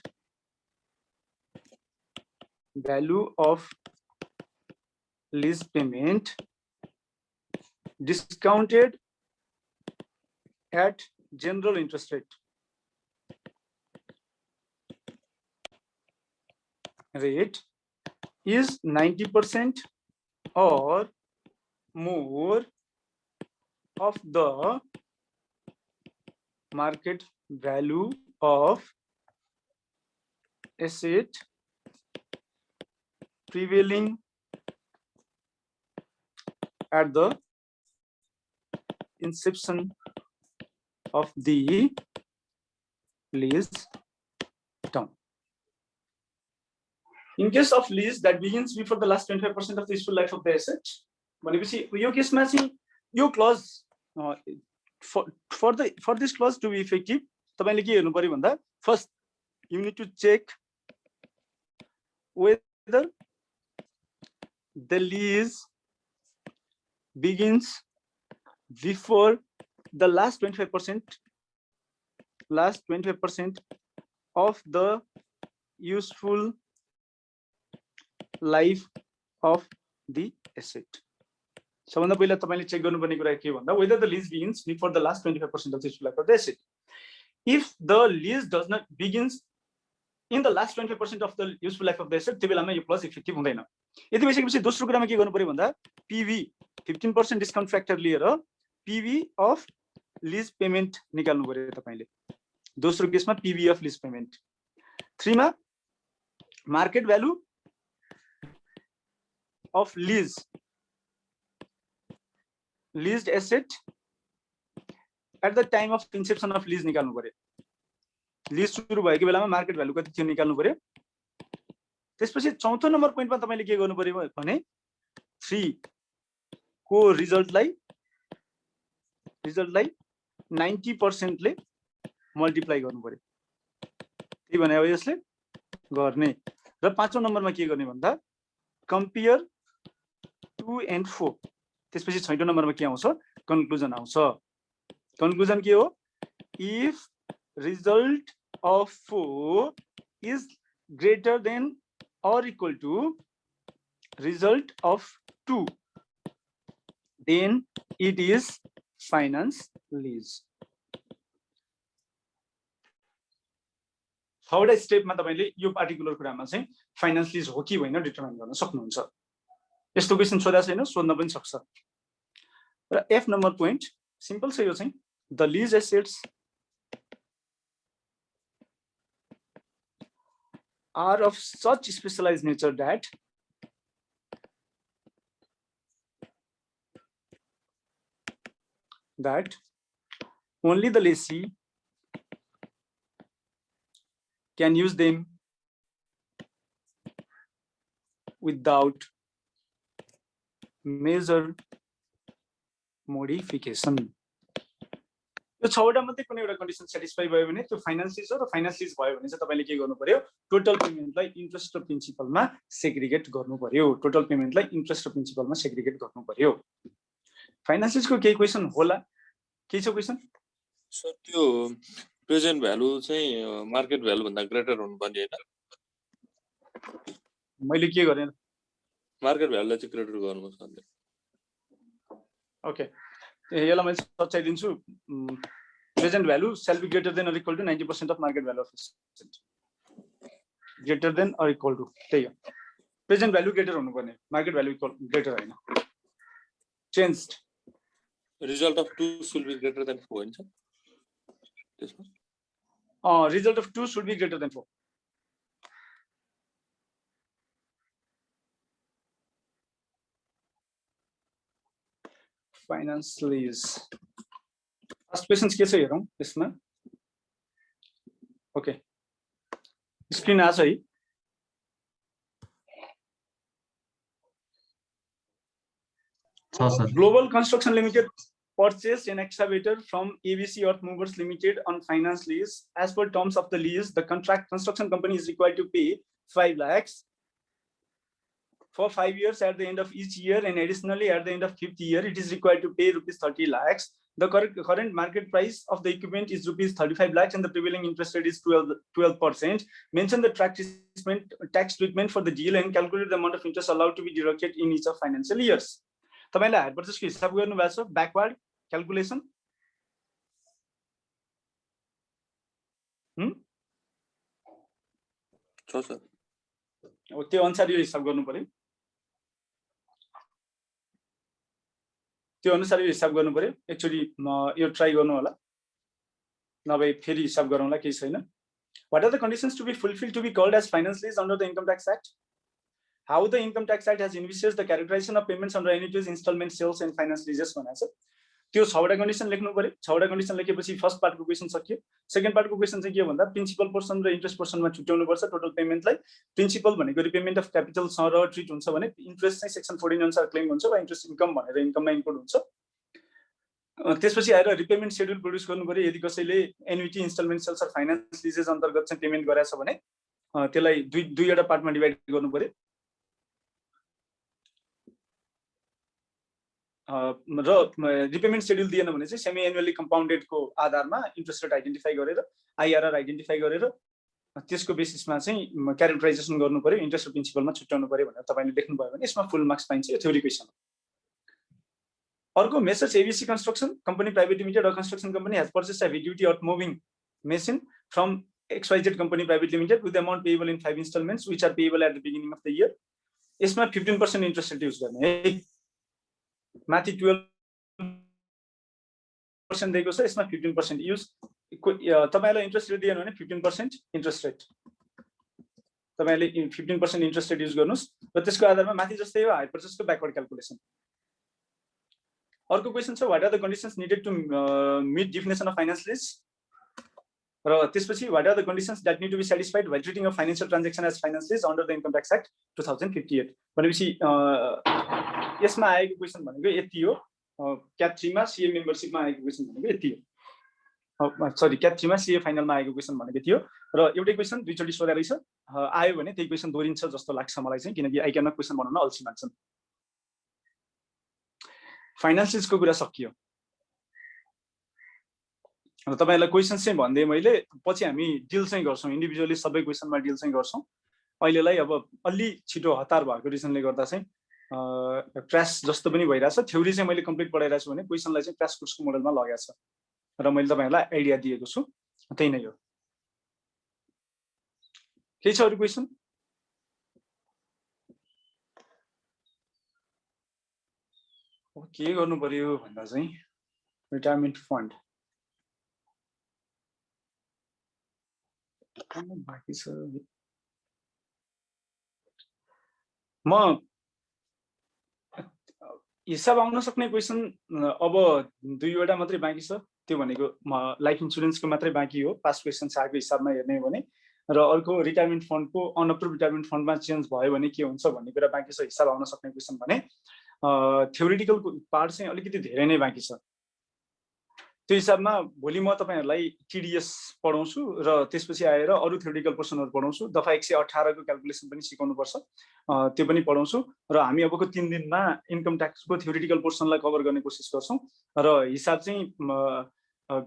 value of lease payment discounted at general interest rate. Rate is 90% or more of the market value of asset prevailing at the inception of the lease term. In case of lease that begins before the last 25% of the useful life of the asset, भनेपछि यो केसमा चाहिँ यो clause for this clause to be effective तपाईले के हेर्नु पर्यो भन्दा first you need to check whether the lease begins before the last 25% of the useful life of the asset. सबभन्दा पहिला तपाईले चेक गर्नुपर्ने कुरा के भन्दा whether the lease begins before the last 25% of the useful life of the asset. If the lease does not begins in the last 25% of the useful life of the asset, त्यो बेलामा यो clause effective हुँदैन. यति भइसकेपछि दोस्रो कुरामा के गर्नु पर्यो भन्दा PV 15% डिस्काउन्ट फ्याक्टर लिएर PV अफ लीज पेमेन्ट निकाल्नु पर्यो तपाईले. दोस्रो केसमा PV अफ लीज पेमेन्ट. 3 मा market value of leased asset at the time of inception of lease निकाल्नु पर्यो. लीज सुरु भएको बेलामा मार्केट भ्यालु कति थियो निकाल्नु पर्यो. त्यसपछि चौथो नम्बर पोइन्टमा तपाईले के गर्नु पर्यो भने 3 को रिजल्टलाई 90% ले मल्टिप्लाई गर्नु पर्यो. के भने अब यसले गर्ने र पाँचौं नम्बरमा के गर्ने भन्दा कम्पेयर 2 and 4. त्यसपछि छैटौं नम्बरमा के आउँछ कन्क्लुजन आउँछ. कन्क्लुजन के हो if result of 4 is greater than or equal to result of 2, then it is finance lease. Third स्टेपमा तपाईले यो पार्टिकुलर कुरामा चाहिँ फाइनान्स लिज हो कि होइन डिटरमाइन गर्न सक्नुहुन्छ. यस्तो क्वेशन सोधा छैन, सोध्न पनि सक्छ. र एफ नम्बर पोइन्ट सिम्पल छ. यो चाहिँ the lease assets are of such specialized nature that only the lessee can use them without major modification. यो 6 वटा मध्ये कुनै एउटा कन्डिसन सेटिस्फाई भयो भने त्यो फाइनान्स लिज हो र फाइनान्स लिज भयो भने चाहिँ तपाईले के गर्नु पर्यो टोटल पेमेन्टलाई इन्ट्रेस्ट र प्रिन्सिपलमा सेग्रिगेट गर्नु पर्यो टोटल पेमेन्टलाई इन्ट्रेस्ट र प्रिन्सिपलमा सेग्रिगेट गर्नु पर्यो फाइनान्स लिजको केही क्वेशन होला के छ क्वेशन सर त्यो प्रेजेन्ट भ्यालु चाहिँ मार्केट भ्यालु भन्दा ग्रेटर हुनुपर्ने हैन मैले के गरेँ मार्केट भ्यालुलाई चाहिँ ग्रेटर गर्नु पर्छ ओके यसलाई मैले सच्याइदिन्छु present value shall be greater than or equal to 90% of market value of asset greater than or equal to त्यही हो प्रेजेन्ट भ्यालु ग्रेटर हुनुपर्ने मार्केट भ्यालु इक्वल ग्रेटर हैन changed result of 2 should be greater than 4 हैन त्यसमा result of 2 should be greater than 4 finance lease first questions के छ हेरौँ यसमा ओके स्क्रिन आछ है sir. Global Construction Limited purchased an excavator from ABC Earth Movers Limited on finance lease. As per terms of the lease, the construction company is required to pay 5 lakhs for 5 years at the end of each year, and additionally at the end of 5th year, it is required to pay rupees 30 lakhs. The current market price of the equipment is rupees 35 lakhs and the prevailing interest rate is 12%. Mention the tax treatment for the deal and calculate the amount of interest allowed to be deducted in each of financial years. तपाईले higher purchase को हिसाब गर्नु भएको छ backward calculation छ sir त्यो अनुसार यो हिसाब गर्नु पर्यो एक्चुअली यो ट्राई गर्नु होला नभए फेरि हिसाब गरौँला केही छैन What are the conditions to be fulfilled to be called as finance lease under the Income Tax Act? How the Income Tax Act has envisaged the characterization of payments under annuities, installment, sales and finance leases भनेको छ त्यो 6 वटा condition लेख्नु पर्यो 6 वटा condition लेखेपछि first पार्टको question सकियो second पार्टको question चाहिँ के भन्दा प्रिन्सिपल पोर्सन र इन्ट्रेस्ट पोर्सनमा छुट्याउनु पर्छ टोटल पेमेन्टलाई प्रिन्सिपल भनेको रिपेमेन्ट अफ क्यापिटल सँग र ट्रिट हुन्छ भने इन्ट्रेस्ट चाहिँ सेक्सन 14 अनुसार क्लेम हुन्छ वा इन्ट्रेस्ट इन्कम भनेर इन्कममा इन्क्लुड हुन्छ त्यसपछि आएर रिपेमेन्ट शेड्युल प्रोड्युस गर्नु पर्यो यदि कसैले एन्युटी इन्स्टलमेन्ट सेल्स र फाइनान्स लिजेस अन्तर्गत चाहिँ पेमेन्ट गराछ भने त्यसलाई दुईवटा पार्टमा डिभाइड गर्नु पर्यो र रिपेमेन्ट शेड्युल दिएन भने चाहिँ सेमी एनुअली कम्पाउन्डेड को आधारमा इन्ट्रेस्ट रेट आइडेन्टिफाई गरेर आइआरआर आइडेन्टिफाई गरेर त्यसको बेसिसमा चाहिँ क्यारेक्टराइजेसन गर्नु पर्यो इन्ट्रेस्ट र प्रिन्सिपलमा छुट्याउनु पर्यो भनेर तपाईले लेख्नु भयो भने यसमा फुल मार्क्स पाइन्छ यो थ्योरी क्वेशन अर्को messrs ABC construction company private limited a construction company has purchased a heavy duty earth moving machine from XYZ company private limited with the amount payable in 5 installments which are payable at the beginning of the year यसमा 15% interest rate use गर्ने है माथि 12% दिएको छ यसमा 15% use तपाईलाई interest rate दिएन भने 15% इन्ट्रेस्ट रेट तपाईले 15% इन्ट्रेस्ट रेट युज गर्नुस् र त्यसको आधारमा माथि जस्तै हो हायर पर्चेसको ब्याकवर्ड क्याल्कुलेसन अर्को क्वेशन छ what are the conditions needed to meet definition of finance lease र त्यसपछि what are the conditions that need to be satisfied while treating a financial transaction as finance lease under the income tax act 2058 भनेपछि यसमा आएको question भनेको यति हो CAT 3 मा CA मेम्बरशिपमा आएको क्वेशन भनेको यति हो सरी क्याट 3 मा सीए फाइनलमा आएको क्वेशन भनेको यति हो र एउटै क्वेशन दुईचोटी सोधे रहेछ आयो भने त्यही क्वेशन दोहोरिन्छ जस्तो लाग्छ मलाई चाहिँ किनकि आई क्यान क्वेशन बनाउन अल्छी मान्छन् फाइनान्स लिजको कुरा सकियो र तपाईहरुलाई क्वेशन चाहिँ भन्दै मैले पछि हामी डिल चाहिँ गर्छौं इन्डिभिजुअली सबै क्वेशनमा डिल चाहिँ गर्छौं अहिलेलाई अब अलि छिटो हतार भएको रिजनले गर्दा चाहिँ क्र्याश जस्तो पनि भइराछ थ्योरी चाहिँ मैले कम्प्लिट पढाइरहेको छु भने क्वेशनलाई चाहिँ क्र्याश कोर्सको मोडलमा लगाएको छ र मैले तपाईहरुलाई आइडिया दिएको छु त्यही नै हो के छ अरु क्वेशन के गर्नु पर्यो भन्दा चाहिँ रिटायरमेन्ट फन्ड बाँकी छ म हिसाब आउन सक्ने क्वेशन अब दुईवटा मात्रै बाँकी छ त्यो भनेको लाइफ इन्स्योरेन्सको मात्रै बाँकी हो पास्ट क्वेशन आएको हिसाबमा हेर्ने भने र अर्को रिटायरमेन्ट फन्डको अनअप्रुभ रिटायरमेन्ट फन्डमा चेन्ज भयो भने के हुन्छ भन्ने कुरा बाँकी छ हिसाब आउन सक्ने क्वेशन भने थ्योरेटिकल पार्ट चाहिँ अलिकति धेरै नै बाँकी छ त्यो हिसाबमा भोलि म तपाईहरुलाई टीडीएस पढाउँछु र त्यसपछि आएर अरु थ्योरेटिकल पोर्सनहरु पढाउँछु दफा 118 को क्याल्कुलेसन पनि सिकाउनु पर्छ त्यो पनि पढाउँछु र हामी अबको 3 दिनमा इन्कम ट्याक्सको थ्योरेटिकल पोर्सनलाई कभर गर्ने कोसिस गर्छौं र हिसाब चाहिँ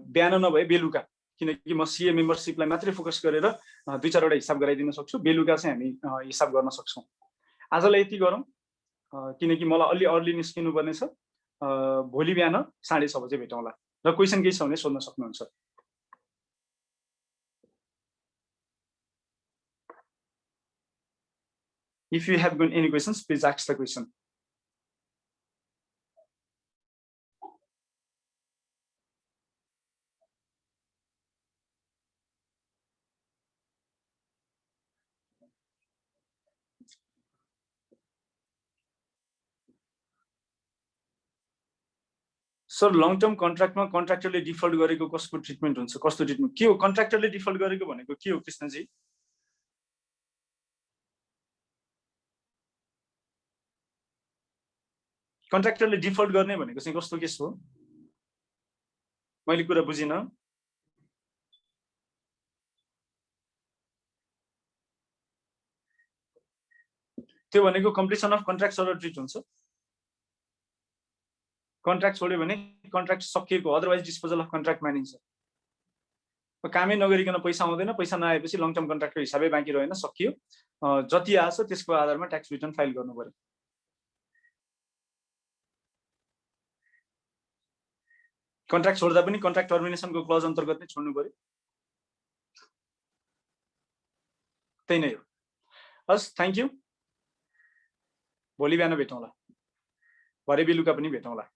बिहान नभए बेलुका किनकि म सीए मेम्बरशिपलाई मात्रै फोकस गरेर 2-4 वटा हिसाब गराइदिन सक्छु बेलुका चाहिँ हामी हिसाब गर्न सक्छौं आजलाई यति गरौँ किनकि मलाई अलि अर्ली निस्किनु पर्ने छ भोलि बिहान 6:30 बजे भेटौँला र क्वेशन केही छ भने सोध्न सक्नुहुन्छ If you have got any questions, please ask the question. Sir long term कन्ट्र्याक्टमा कन्ट्र्याक्टरले डिफल्ट गरेको कसको ट्रिटमेन्ट हुन्छ कस्तो ट्रिटमेन्ट के हो कन्ट्र्याक्टरले डिफल्ट गरेको भनेको के हो कृष्णजी कन्ट्र्याक्टरले डिफल्ट गर्ने भनेको चाहिँ कस्तो केस हो मैले कुरा बुझिन त्यो भनेको कम्प्लिसन अफ कन्ट्र्याक्ट सर्टिफिकेट हुन्छ कन्ट्र्याक्ट छोड्यो भने कन्ट्र्याक्ट सकिएको अदरवाइज डिस्पोजल अफ कन्ट्र्याक्ट मानिन्छ कामै नगरिकन पैसा आउँदैन पैसा नआएपछि लङ टर्म कन्ट्र्याक्टको हिसाबै बाँकी रहेन सकियो जति आछ त्यसको आधारमा ट्याक्स रिटर्न फाइल गर्नु पर्यो कन्ट्र्याक्ट छोड्दा पनि कन्ट्र्याक्ट टर्मिनेसनको क्लज अन्तर्गत नै छोड्नु पर्यो त्यही नै हो हस् थ्यांक यू भोलि बिहान भेटौँला भरे बेलुका पनि भेटौँला